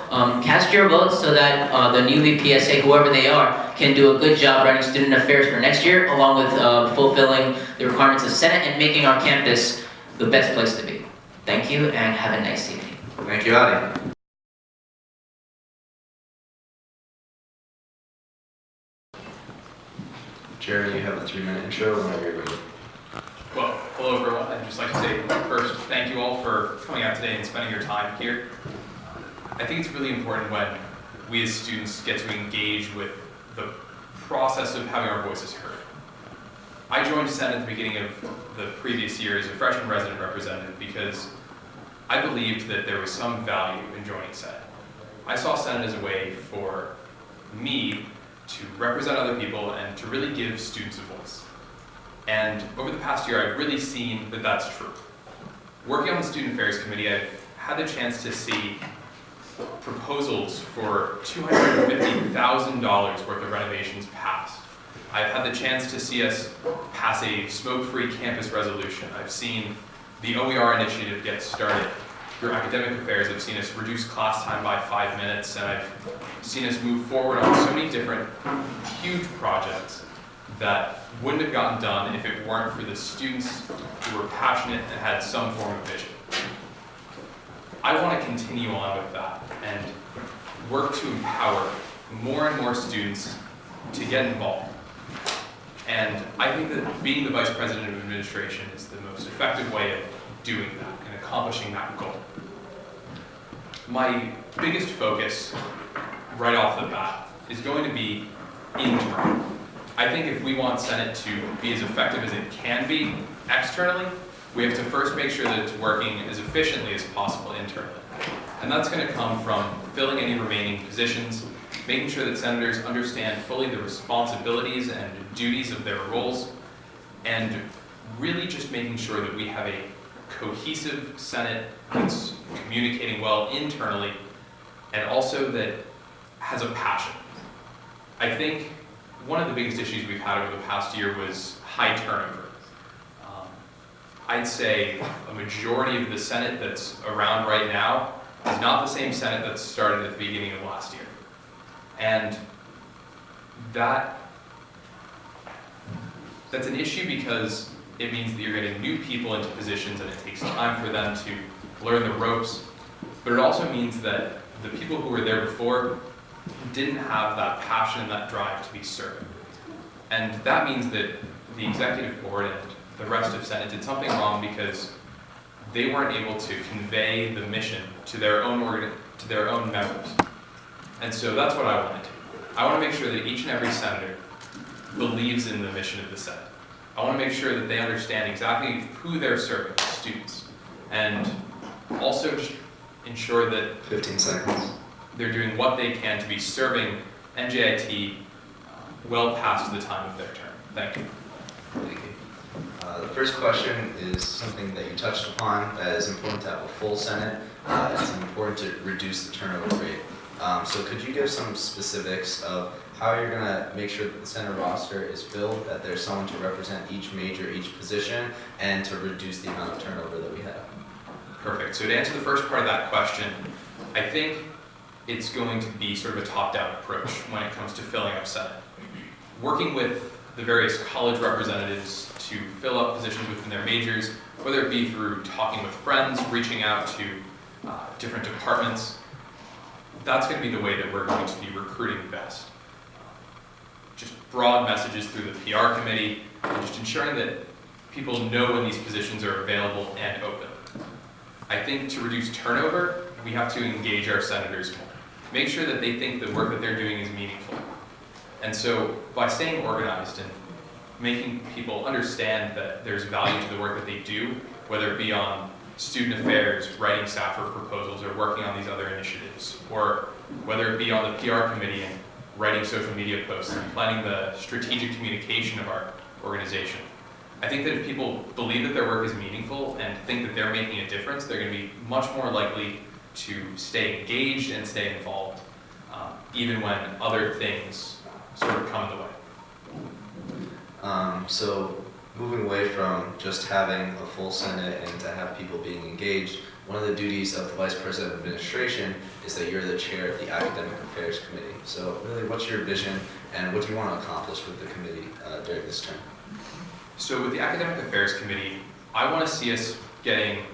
Cast your votes so that the new VPSA, whoever they are, can do a good job running student affairs for next year, along with fulfilling the requirements of Senate and making our campus the best place to be. Thank you, and have a nice evening. Thank you, Adi. Jeremy, you have a 3-minute intro whenever you're ready. Well, hello everyone. I'd just like to say first, thank you all for coming out today and spending your time here. I think it's really important when we as students get to engage with the process of having our voices heard. I joined Senate at the beginning of the previous year as a freshman resident representative because I believed that there was some value in joining Senate. I saw Senate as a way for me to represent other people and to really give students a voice. And over the past year, I've really seen that that's true. Working on the Student Affairs Committee, I've had the chance to see proposals for $250,000 worth of renovations passed. I've had the chance to see us pass a smoke-free campus resolution. I've seen the OER initiative get started. your academic affairs. I've seen us reduce class time by 5 minutes, and I've seen us move forward on so many different huge projects that wouldn't have gotten done if it weren't for the students who were passionate and had some form of vision. I want to continue on with that and work to empower more and more students to get involved. And I think that being the Vice President of Administration is the most effective way of doing that and accomplishing that goal. My biggest focus right off the bat is going to be internal. I think if we want Senate to be as effective as it can be externally, we have to first make sure that it's working as efficiently as possible internally. And that's going to come from filling any remaining positions, making sure that senators understand fully the responsibilities and duties of their roles, and really just making sure that we have a cohesive Senate that's communicating well internally and also that has a passion. I think one of the biggest issues we've had over the past year was high turnover. I'd say a majority of the Senate that's around right now is not the same Senate that started at the beginning of last year. And that's an issue because it means that you're getting new people into positions and it takes time for them to learn the ropes. But it also means that the people who were there before didn't have that passion, that drive to be serving. And that means that the executive board and the rest of Senate did something wrong because they weren't able to convey the mission to their own members. And so that's what I want to do. I want to make sure that each and every senator believes in the mission of the Senate. I want to make sure that they understand exactly who they're serving, students, and also just ensure that 15 seconds. they're doing what they can to be serving NJIT well past the time of their term. Thank you. Thank you. The first question is something that you touched upon, that is important to have a full Senate. It's important to reduce the turnover rate. So could you give some specifics of how you're going to make sure that the Senate roster is filled, that there's someone to represent each major, each position, and to reduce the amount of turnover that we have? Perfect. So to answer the first part of that question, I think it's going to be sort of a top-down approach when it comes to filling up Senate. Working with the various college representatives to fill up positions within their majors, whether it be through talking with friends, reaching out to different departments, that's going to be the way that we're going to be recruiting best. Just broad messages through the PR committee, and just ensuring that people know when these positions are available and open. I think to reduce turnover, we have to engage our senators more. Make sure that they think the work that they're doing is meaningful. And so by staying organized and making people understand that there's value to the work that they do, whether it be on student affairs, writing staffer proposals, or working on these other initiatives, or whether it be on the PR committee and writing social media posts and planning the strategic communication of our organization. I think that if people believe that their work is meaningful and think that they're making a difference, they're going to be much more likely to stay engaged and stay involved, even when other things sort of come in the way. So moving away from just having a full Senate and to have people being engaged, one of the duties of the Vice President of Administration is that you're the chair of the Academic Affairs Committee. So really, what's your vision and what do you want to accomplish with the committee during this term? So with the Academic Affairs Committee, I want to see us getting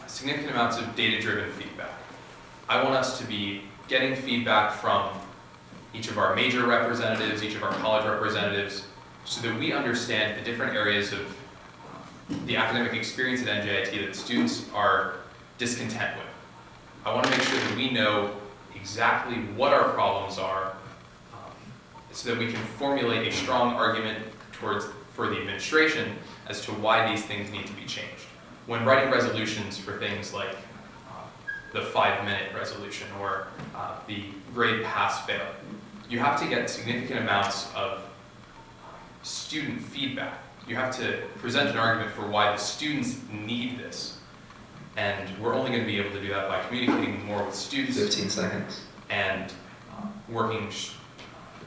significant amounts of data-driven feedback. I want us to be getting feedback from each of our major representatives, each of our college representatives, so that we understand the different areas of the academic experience at NJIT that students are discontent with. I want to make sure that we know exactly what our problems are, so that we can formulate a strong argument for the administration as to why these things need to be changed. When writing resolutions for things like the 5-minute resolution or the grade pass-fail, you have to get significant amounts of student feedback. You have to present an argument for why the students need this. And we're only going to be able to do that by communicating more with students. 15 seconds. And working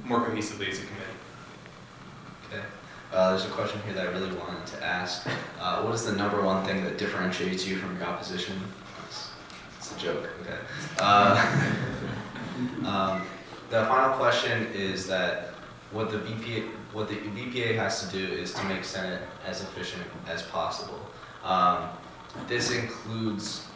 more cohesively as a committee. Okay. There's a question here that I really wanted to ask. What is the number one thing that differentiates you from your opposition? a joke. Okay. The final question is that what the BPA has to do is to make Senate as efficient as possible. This includes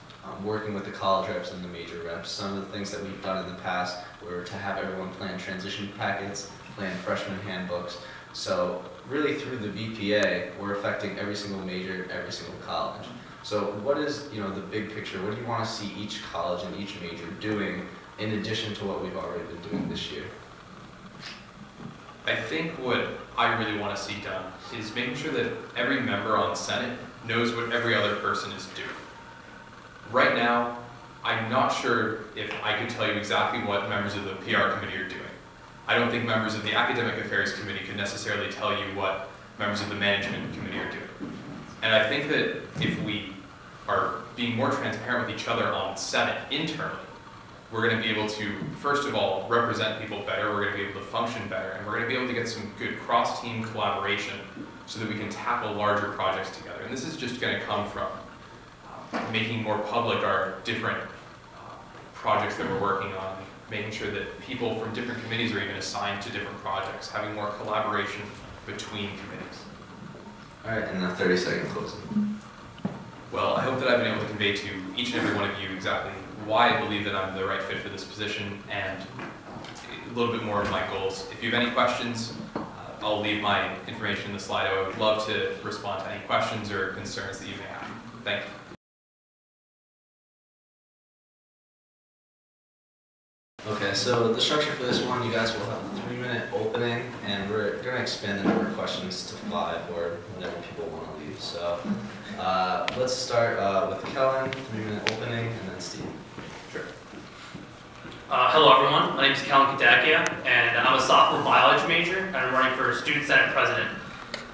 working with the college reps and the major reps. Some of the things that we've done in the past were to have everyone plan transition packets, plan freshman handbooks. So really through the BPA, we're affecting every single major, every single college. So what is, the big picture? What do you want to see each college and each major doing in addition to what we've already been doing this year? I think what I really want to see done is making sure that every member on Senate knows what every other person is doing. Right now, I'm not sure if I could tell you exactly what members of the PR committee are doing. I don't think members of the Academic Affairs Committee could necessarily tell you what members of the Management Committee are doing. And I think that if we are being more transparent with each other on Senate internally, we're going to be able to, first of all, represent people better, we're going to be able to function better, and we're going to be able to get some good cross-team collaboration so that we can tackle larger projects together. And this is just going to come from making more public our different projects that we're working on, making sure that people from different committees are even assigned to different projects, having more collaboration between committees. All right, and a 30-second closing. Well, I hope that I've been able to convey to each and every one of you exactly why I believe that I'm the right fit for this position and a little bit more of my goals. If you have any questions, I'll leave my information in the slide. I would love to respond to any questions or concerns that you may have. Thank you. Okay, so the structure for this one, you guys will have a 3-minute opening, and we're going to expand the number of questions to 5 or whenever people want to leave. So let's start with Kellen, 3-minute opening, and then Steve. Sure. Hello everyone, my name is Kellen Kadakia, and I'm a sophomore biology major, and I'm running for Student Senate President.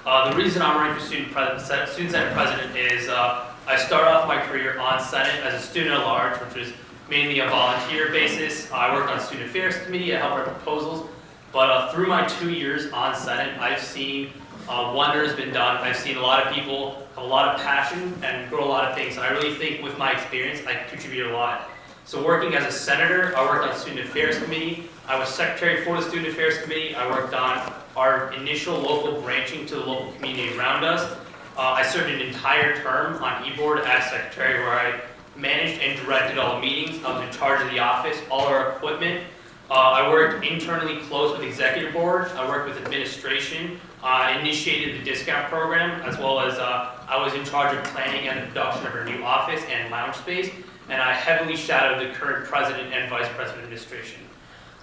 The reason I'm running for Student Senate President is I started off my career on Senate as a student at large, which was mainly a volunteer basis. I worked on Student Affairs Committee, I helped write proposals, but through my 2 years on Senate, I've seen wonders been done. I've seen a lot of people have a lot of passion and grow a lot of things, and I really think with my experience, I can contribute a lot. So working as a senator, I worked on Student Affairs Committee, I was secretary for the Student Affairs Committee, I worked on our initial local branching to the local community around us. I served an entire term on e-board as secretary where I managed and directed all the meetings. I was in charge of the office, all our equipment. I worked internally close with the executive board. I worked with administration. I initiated the discount program, as well as I was in charge of planning and the production of our new office and lounge space. And I heavily shadowed the current president and vice president administration.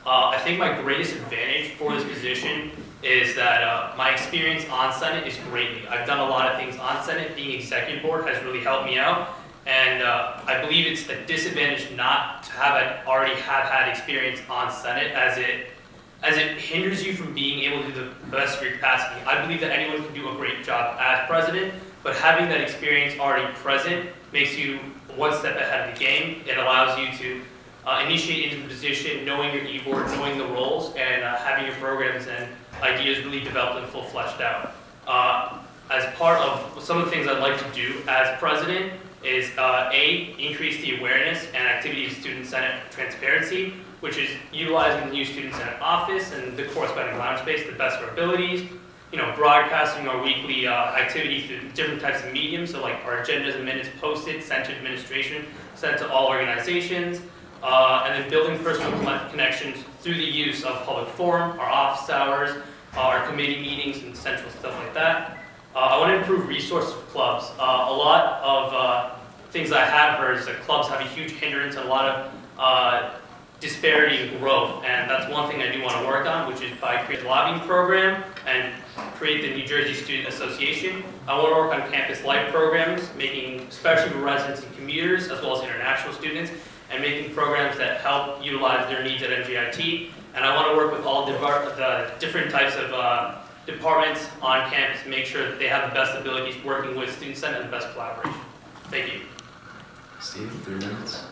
I think my greatest advantage for this position is that my experience on Senate is greatly. I've done a lot of things on Senate. Being executive board has really helped me out. And I believe it's a disadvantage not to already have had experience on Senate, as it hinders you from being able to do the best of your capacity. I believe that anyone can do a great job as president, but having that experience already present makes you one step ahead of the game. It allows you to initiate into the position, knowing your e-board, knowing the roles, and having your programs and ideas really developed and full fleshed out. As part of some of the things I'd like to do as president is increase the awareness and activity of Student Senate transparency, which is utilizing the new Student Senate office and the corresponding lounge space to the best of our abilities, broadcasting our weekly activity through different types of mediums, so like our agendas and minutes posted, sent to administration, sent to all organizations, and then building personal connections through the use of public forum, our office hours, our committee meetings, and central stuff like that. I want to improve resources for clubs. A lot of things I have heard is that clubs have a huge hindrance and a lot of disparity in growth, and that's one thing I do want to work on, which is by creating a lobbying program and create the New Jersey Student Association. I want to work on campus life programs, making, especially for residents and commuters, as well as international students, and making programs that help utilize their needs at NJIT. And I want to work with all the different types of departments on campus to make sure that they have the best abilities working with Student Senate and the best collaboration. Thank you. Steve, 3 minutes.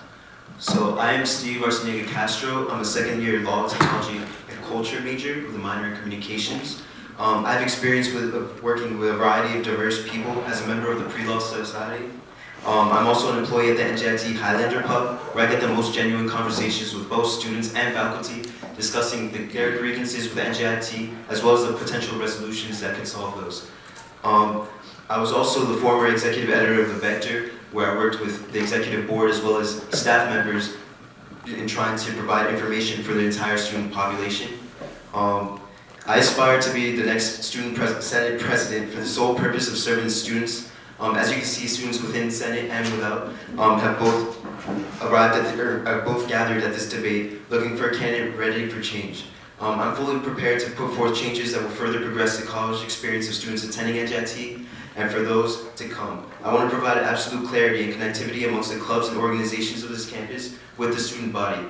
So I am Steve Arciniega Castro. I'm a second-year law, technology, and culture major with a minor in communications. I have experience with working with a variety of diverse people as a member of the Pre-Law Society. I'm also an employee at the NJIT Highlander Pub, where I get the most genuine conversations with both students and faculty, discussing their grievances with the NJIT, as well as the potential resolutions that can solve those. I was also the former executive editor of The Vector, where I worked with the executive board as well as staff members in trying to provide information for the entire student population. I aspire to be the next Senate president for the sole purpose of serving the students. As you can see, students within Senate and without have both are both gathered at this debate, looking for a candidate ready for change. I'm fully prepared to put forth changes that will further progress the college experience of students attending NJIT and for those to come. I want to provide absolute clarity and connectivity amongst the clubs and organizations of this campus with the student body.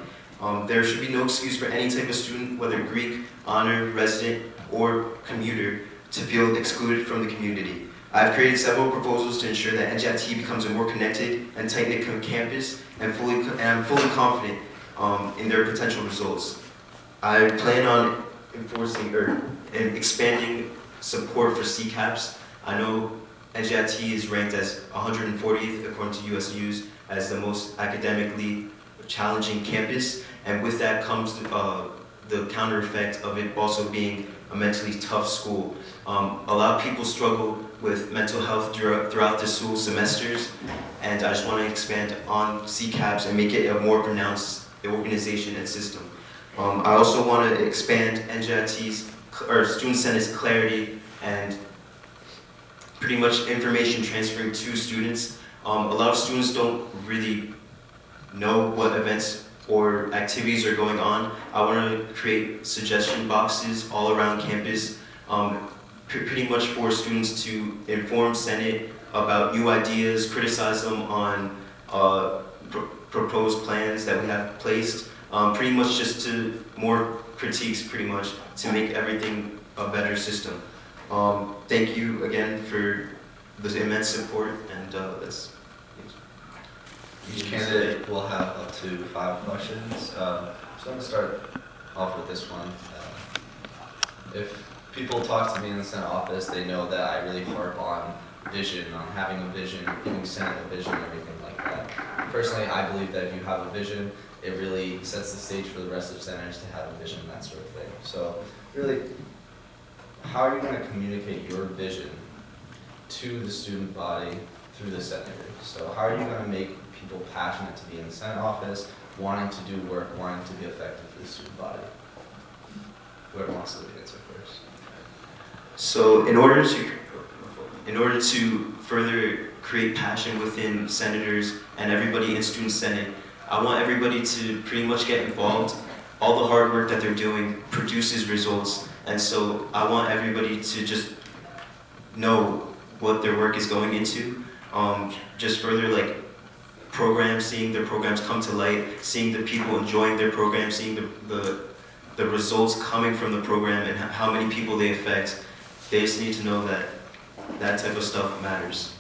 There should be no excuse for any type of student, whether Greek, honor, resident, or commuter, to feel excluded from the community. I've created several proposals to ensure that NJIT becomes a more connected and tight-knit campus, and I'm fully confident in their potential results. I plan on expanding support for CCAPs. I know NJIT is ranked as 140th according to US News as the most academically challenging campus, and with that comes the counter effect of it also being a mentally tough school. A lot of people struggle with mental health throughout the school semesters, and I just want to expand on CCAPs and make it a more pronounced organization and system. I also want to expand NJIT's or Student Senate's clarity and pretty much information transferring to students. A lot of students don't really know what events or activities are going on. I want to create suggestion boxes all around campus, pretty much for students to inform Senate about new ideas, criticize them on proposed plans that we have placed, pretty much just to more critiques, pretty much to make everything a better system. Thank you again for the immense support, and that's. Each candidate will have up to 5 questions. So I'm going to start off with this one. If people talk to me in the Senate office, they know that I really harp on vision, on having a vision, giving Senate a vision, everything like that. Personally, I believe that if you have a vision, it really sets the stage for the rest of senators to have a vision, that sort of thing. So really, how are you going to communicate your vision to the student body through the senators? So how are you going to make people passionate to be in the Senate office, wanting to do work, wanting to be effective for the student body? Whoever wants to answer first. So in order to further create passion within senators and everybody in Student Senate, I want everybody to pretty much get involved. All the hard work that they're doing produces results, and so I want everybody to just know what their work is going into. Just further programs, seeing their programs come to light, seeing the people enjoying their programs, seeing the results coming from the program and how many people they affect. They just need to know that that type of stuff matters.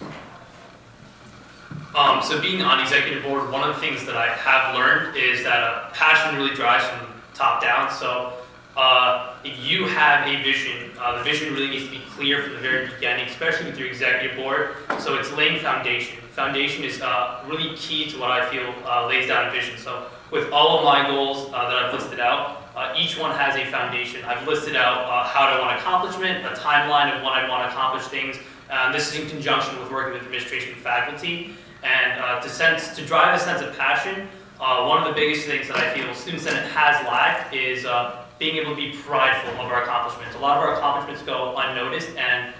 So being on executive board, one of the things that I have learned is that passion really drives from top down. So if you have a vision, the vision really needs to be clear from the very beginning, especially with your executive board. So it's laying foundation. Foundation is really key to what I feel lays down a vision. So with all of my goals that I've listed out, each one has a foundation. I've listed out how I want accomplishment, a timeline of when I want to accomplish things. This is in conjunction with working with administration and faculty. And to drive a sense of passion, one of the biggest things that I feel Student Senate has lacked is being able to be prideful of our accomplishments. A lot of our accomplishments go unnoticed, and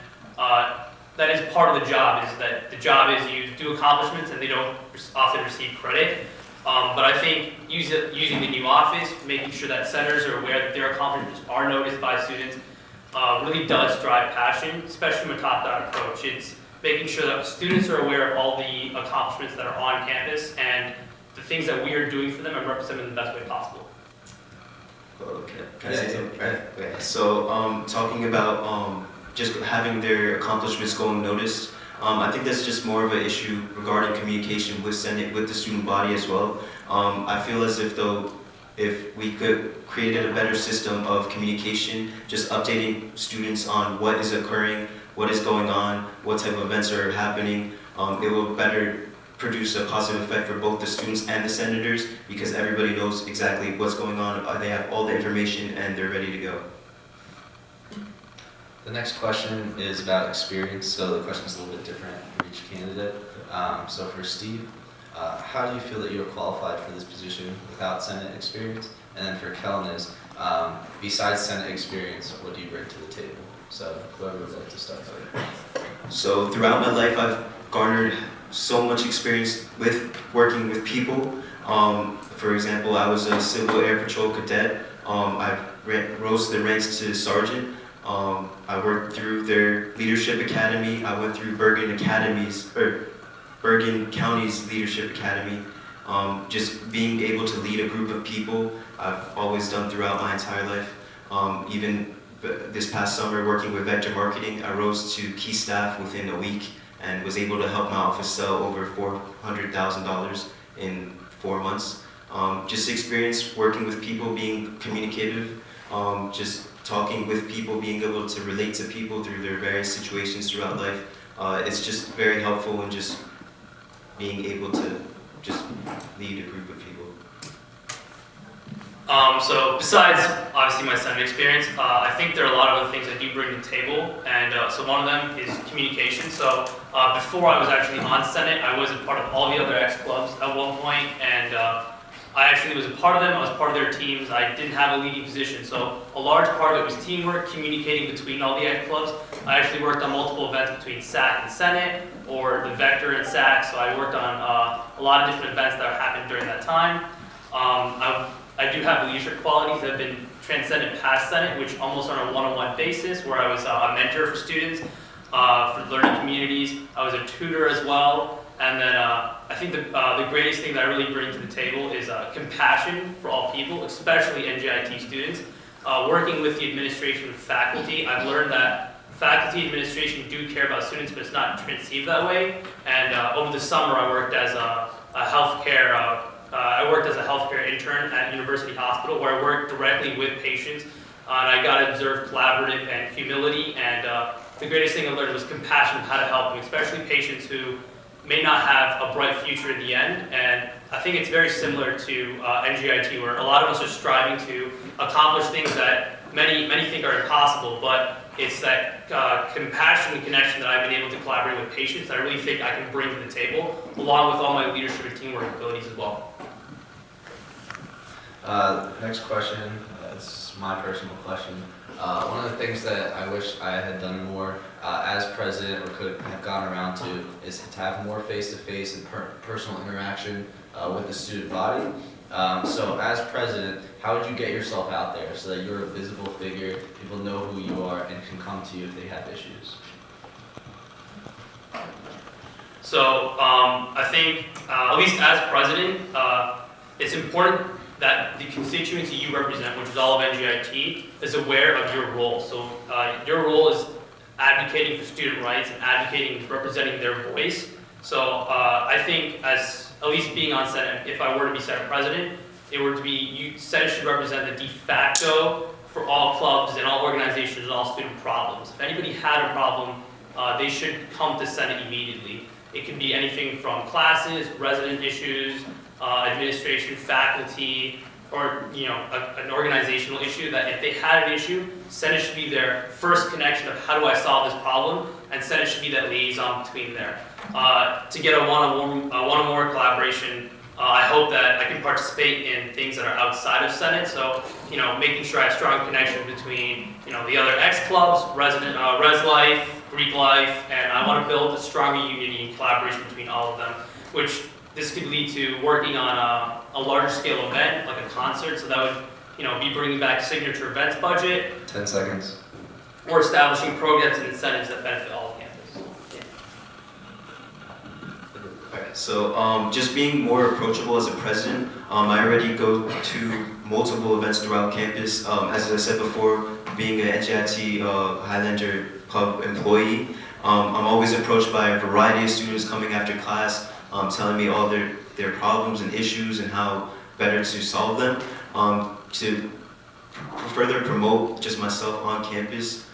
that is part of the job, is that the job is you do accomplishments and they don't often receive credit. But I think using the new office, making sure that senators are aware that their accomplishments are noticed by students, really does drive passion, especially from a top-down approach. It's making sure that students are aware of all the accomplishments that are on campus and the things that we are doing for them and represent them in the best way possible. Okay. Can I say something? Okay. So talking about just having their accomplishments go unnoticed, I think that's just more of an issue regarding communication with Senate, with the student body as well. I feel as if we could create a better system of communication, just updating students on what is occurring, what is going on, what type of events are happening, it will better produce a positive effect for both the students and the senators because everybody knows exactly what's going on. They have all the information and they're ready to go. The next question is about experience, so the question is a little bit different for each candidate. So for Steve, how do you feel that you are qualified for this position without Senate experience? And then for Kellen is, besides Senate experience, what do you bring to the table? So whoever would like to start. So throughout my life, I've garnered so much experience with working with people. For example, I was a Civil Air Patrol cadet. I rose the ranks to sergeant. I worked through their leadership academy. I went through Bergen County's leadership academy. Just being able to lead a group of people, I've always done throughout my entire life. Even this past summer, working with Vector Marketing, I rose to key staff within a week and was able to help my office sell over $400,000 in 4 months. Just experience working with people, being communicative, just talking with people, being able to relate to people through their various situations throughout life. It's just very helpful in just being able to just lead a group of people. So besides obviously my Senate experience, I think there are a lot of other things I do bring to the table, and so one of them is communication. So before I was actually on Senate, I was a part of all the other X clubs at one point, and I actually was a part of them. I was part of their teams. I didn't have a leading position, so a large part of it was teamwork, communicating between all the X clubs. I actually worked on multiple events between SAC and Senate, or the Vector and SAC, so I worked on a lot of different events that happened during that time. I do have leadership qualities that have been transcended past Senate, which almost on a one-on-one basis, where I was a mentor for students, for learning communities. I was a tutor as well. And then I think the greatest thing that I really bring to the table is compassion for all people, especially NJIT students. Working with the administration and faculty, I've learned that faculty administration do care about students, but it's not conceived that way. And over the summer, I worked as a healthcare intern at University Hospital, where I worked directly with patients, and I got to observe collaborative and humility. And the greatest thing I learned was compassion of how to help them, especially patients who may not have a bright future in the end. And I think it's very similar to NJIT, where a lot of us are striving to accomplish things that many think are impossible, but it's that compassion and connection that I've been able to collaborate with patients that I really think I can bring to the table, along with all my leadership and teamwork abilities as well. Next question is my personal question. One of the things that I wish I had done more as president, or could have gone around to, is to have more face-to-face and personal interaction with the student body. So as president, how would you get yourself out there so that you're a visible figure, people know who you are, and can come to you if they have issues? So I think, at least as president, it's important that the constituency you represent, which is all of NJIT, is aware of your role. So your role is advocating for student rights and advocating and representing their voice. So I think, as at least being on Senate, if I were to be Senate president, Senate should represent the de facto for all clubs and all organizations and all student problems. If anybody had a problem, they should come to Senate immediately. It can be anything from classes, resident issues, administration, faculty, or an organizational issue, that if they had an issue, Senate should be their first connection of how do I solve this problem, and Senate should be that liaison between there. To get a one-on-one collaboration, I hope that I can participate in things that are outside of Senate, so making sure I have strong connection between the other X clubs, Res Life, Greek Life, and I want to build a stronger unity and collaboration between all of them, which this could lead to working on a larger scale event, like a concert, so that would be bringing back signature events budget. 10 seconds. Or establishing programs and incentives that benefit all of campus. Yeah. Alright, so just being more approachable as a president, I already go to multiple events throughout campus. As I said before, being an NJIT Highlander Pub employee, I'm always approached by a variety of students coming after class, telling me all their problems and issues and how better to solve them. To further promote just myself on campus,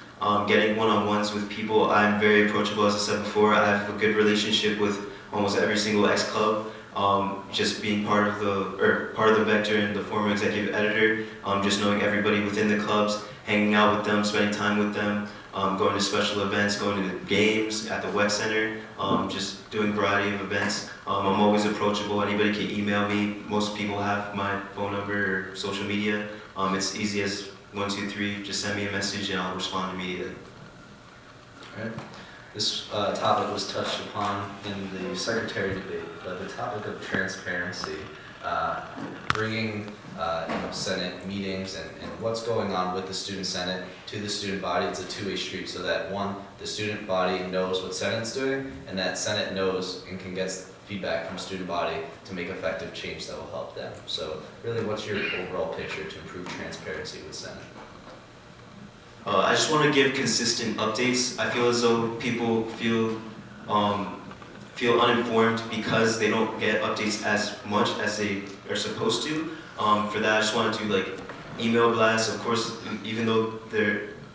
getting one-on-ones with people, I'm very approachable, as I said before. I have a good relationship with almost every single X club. Just being part of the Vector and the former executive editor, just knowing everybody within the clubs, hanging out with them, spending time with them, going to special events, going to games at the Web Center, just doing a variety of events. I'm always approachable. Anybody can email me. Most people have my phone number or social media. It's easy as 1, 2, 3. Just send me a message and I'll respond immediately. Alright. This topic was touched upon in the secretary debate, but the topic of transparency, bringing Senate meetings and what's going on with the student Senate to the student body. It's a two-way street so that one, the student body knows what Senate's doing, and that Senate knows and can get feedback from student body to make effective change that will help them. So really, what's your overall picture to improve transparency with Senate? I just want to give consistent updates. I feel as though people feel uninformed because they don't get updates as much as they are supposed to. For that, I just want to do like email blasts. Of course, even though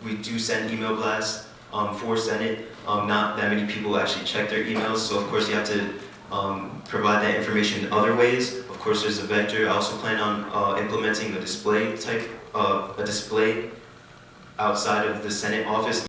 we do send email blasts for Senate, not that many people actually check their emails. So of course, you have to provide that information in other ways. Of course, there's a Vector. I also plan on implementing a display outside of the Senate office.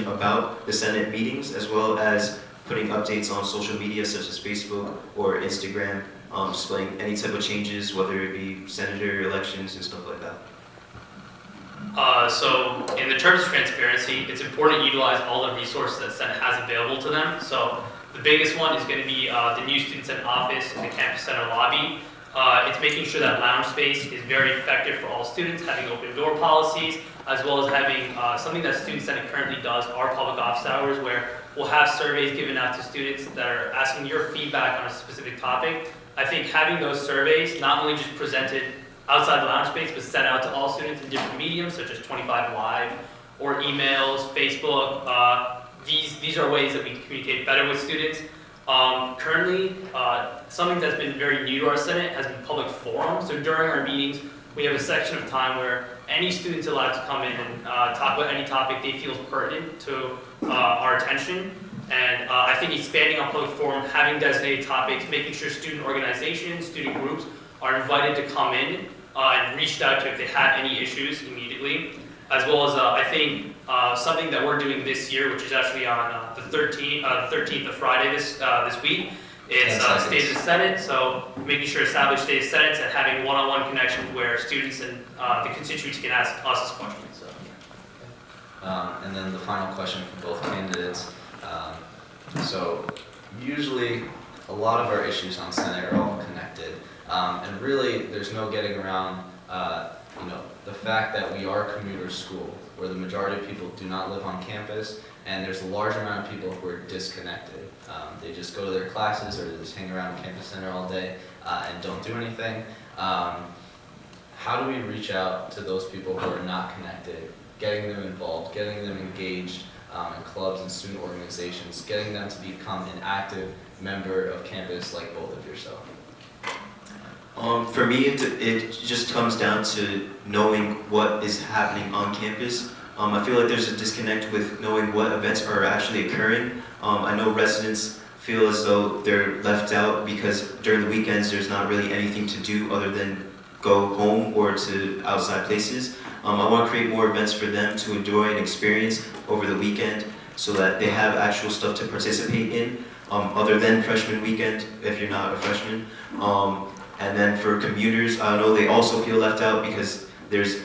information about the Senate meetings, as well as putting updates on social media such as Facebook or Instagram, displaying any type of changes, whether it be senator elections and stuff like that. So in the terms of transparency, it's important to utilize all the resources that Senate has available to them. So the biggest one is going to be the new Student Senate office in the Campus Center lobby. It's making sure that lounge space is very effective for all students, having open door policies, as well as having something that Student Senate currently does, our public office hours, where we'll have surveys given out to students that are asking your feedback on a specific topic. I think having those surveys not only just presented outside the lounge space, but sent out to all students in different mediums, such as 25 Live or emails, Facebook. These are ways that we communicate better with students. Currently, something that's been very new to our Senate has been public forums. So during our meetings, we have a section of time where any student's allowed to come in and talk about any topic they feel is pertinent to our attention. And I think expanding our public forum, having designated topics, making sure student organizations, student groups are invited to come in and reached out to if they had any issues immediately. As well as I think something that we're doing this year, which is actually on the 13th of Friday this week, it's State of the Senate. So making sure to establish State of the Senate and having one-on-one connections where students and the constituents can ask us questions. So. And then the final question for both candidates. So usually a lot of our issues on Senate are all connected. And really there's no getting around the fact that we are a commuter school where the majority of people do not live on campus, and there's a large amount of people who are disconnected. They just go to their classes or they just hang around Campus Center all day and don't do anything. How do we reach out to those people who are not connected, getting them involved, getting them engaged in clubs and student organizations, getting them to become an active member of campus like both of yourself? For me, it just comes down to knowing what is happening on campus. I feel like there's a disconnect with knowing what events are actually occurring. I know residents feel as though they're left out because during the weekends there's not really anything to do other than go home or to outside places. I want to create more events for them to enjoy and experience over the weekend so that they have actual stuff to participate in other than freshman weekend if you're not a freshman. And then for commuters, I know they also feel left out because there's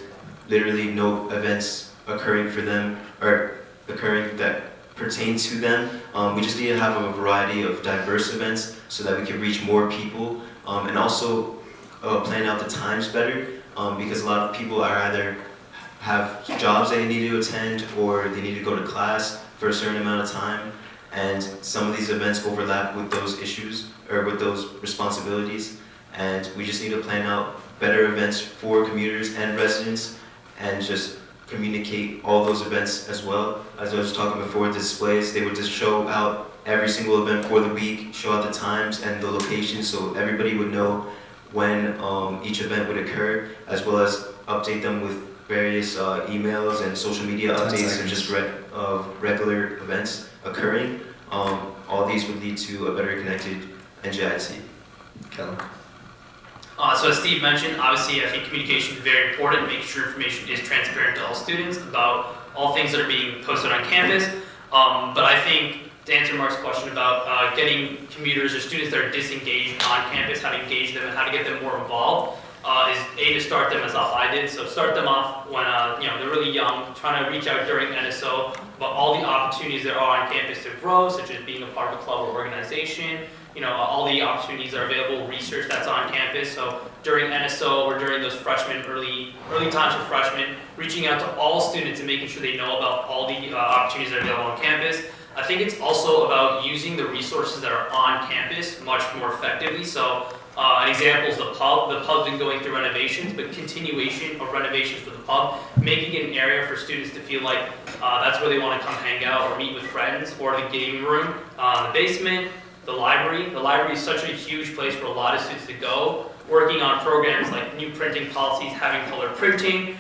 literally no events occurring for them or occurring that pertain to them. We just need to have a variety of diverse events so that we can reach more people and also plan out the times better because a lot of people are either have jobs they need to attend or they need to go to class for a certain amount of time, and some of these events overlap with those issues or with those responsibilities. And we just need to plan out better events for commuters and residents and just communicate all those events as well. As I was talking before, the displays, they would just show out every single event for the week, show out the times and the locations so everybody would know when each event would occur, as well as update them with various emails and social media updates and just regular events occurring. All these would lead to a better connected NJIT. Kellen? So as Steve mentioned, obviously I think communication is very important, making sure information is transparent to all students about all things that are being posted on campus. But I think to answer Mark's question about getting commuters or students that are disengaged on campus, how to engage them and how to get them more involved, is to start them as I did. So start them off when they're really young, trying to reach out during NSO about all the opportunities there are on campus to grow, such as being a part of a club or organization. All the opportunities are available, research that's on campus. So during NSO or during those early times for freshmen, reaching out to all students and making sure they know about all the opportunities that are available on campus. I think it's also about using the resources that are on campus much more effectively. So an example is the pub. The pub's been going through renovations, but continuation of renovations for the pub, making it an area for students to feel like that's where they want to come hang out or meet with friends, or the gaming room, the basement, the library. The library is such a huge place for a lot of students to go, working on programs like new printing policies, having color printing,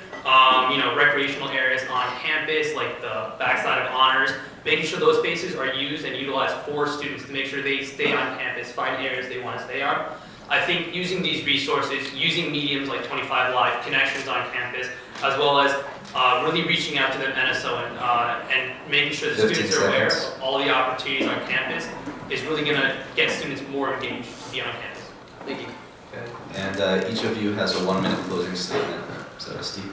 recreational areas on campus like the backside of honors, making sure those spaces are used and utilized for students to make sure they stay on campus, find areas they want to stay on. I think using these resources, using mediums like 25 Live, connections on campus, as well as really reaching out to them NSO and making sure the 15 students are aware seconds. of all the opportunities on campus is really going to get students more engaged to be on campus. Thank you. Okay. And each of you has a 1-minute closing statement. So, Steve.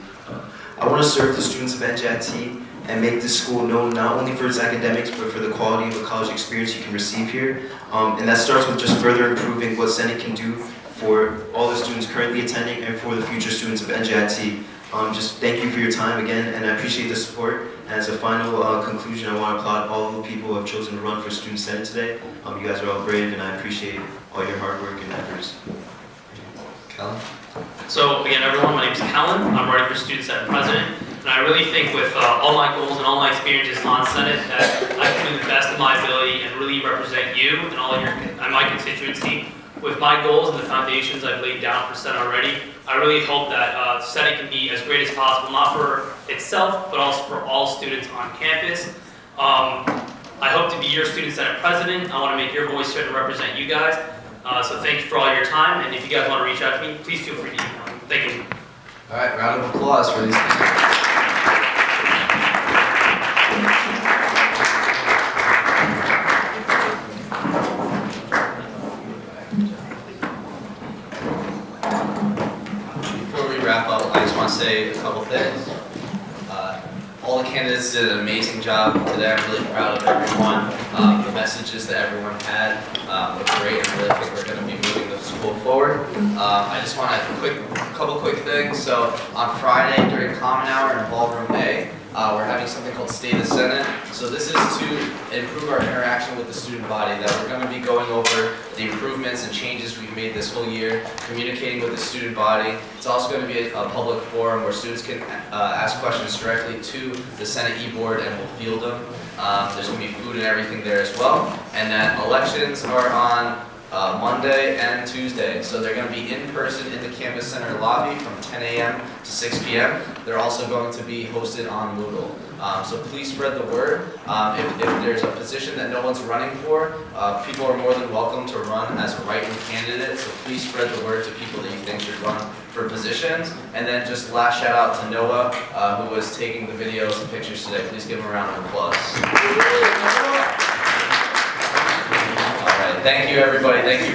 I want to serve the students of NJIT and make this school known not only for its academics, but for the quality of the college experience you can receive here. And that starts with just further improving what Senate can do for all the students currently attending and for the future students of NJIT. Just thank you for your time again, and I appreciate the support. As a final conclusion, I want to applaud all the people who have chosen to run for Student Senate today. You guys are all brave, and I appreciate all your hard work and efforts. Kellen? So again, everyone, my name is Kellen. I'm running for Student Senate President, and I really think with all my goals and all my experiences on Senate that I can do the best of my ability and really represent you and all your and my constituency. With my goals and the foundations I've laid down for Senate already, I really hope that Senate can be as great as possible, not for itself, but also for all students on campus. I hope to be your Student Senate President. I want to make your voice heard and represent you guys. So thank you for all your time, and if you guys want to reach out to me, please feel free to email me. Thank you. All right, round of applause for these candidates. Before we wrap up, I just want to say a couple things. All the candidates did an amazing job today. I'm really proud of everyone. The messages that everyone had were great, and I really think we're going to be moving the school forward. I just want a couple quick things. So on Friday during Common Hour in Ballroom A, we're having something called State of the Senate. So this is to improve our interaction with the student body, that we're going to be going over the improvements and changes we've made this whole year, communicating with the student body. It's also going to be a public forum where students can ask questions directly to the Senate e-board, and we'll field them. There's going to be food and everything there as well. And then elections are on Monday and Tuesday. So they're going to be in person in the campus center lobby from 10 a.m. to 6 p.m. They're also going to be hosted on Moodle. So please spread the word. If there's a position that no one's running for, people are more than welcome to run as a write-in candidate. So please spread the word to people that you think should run for positions. And then just last shout out to Noah, who was taking the videos and pictures today. Please give him a round of applause. All right, thank you everybody. Thank you for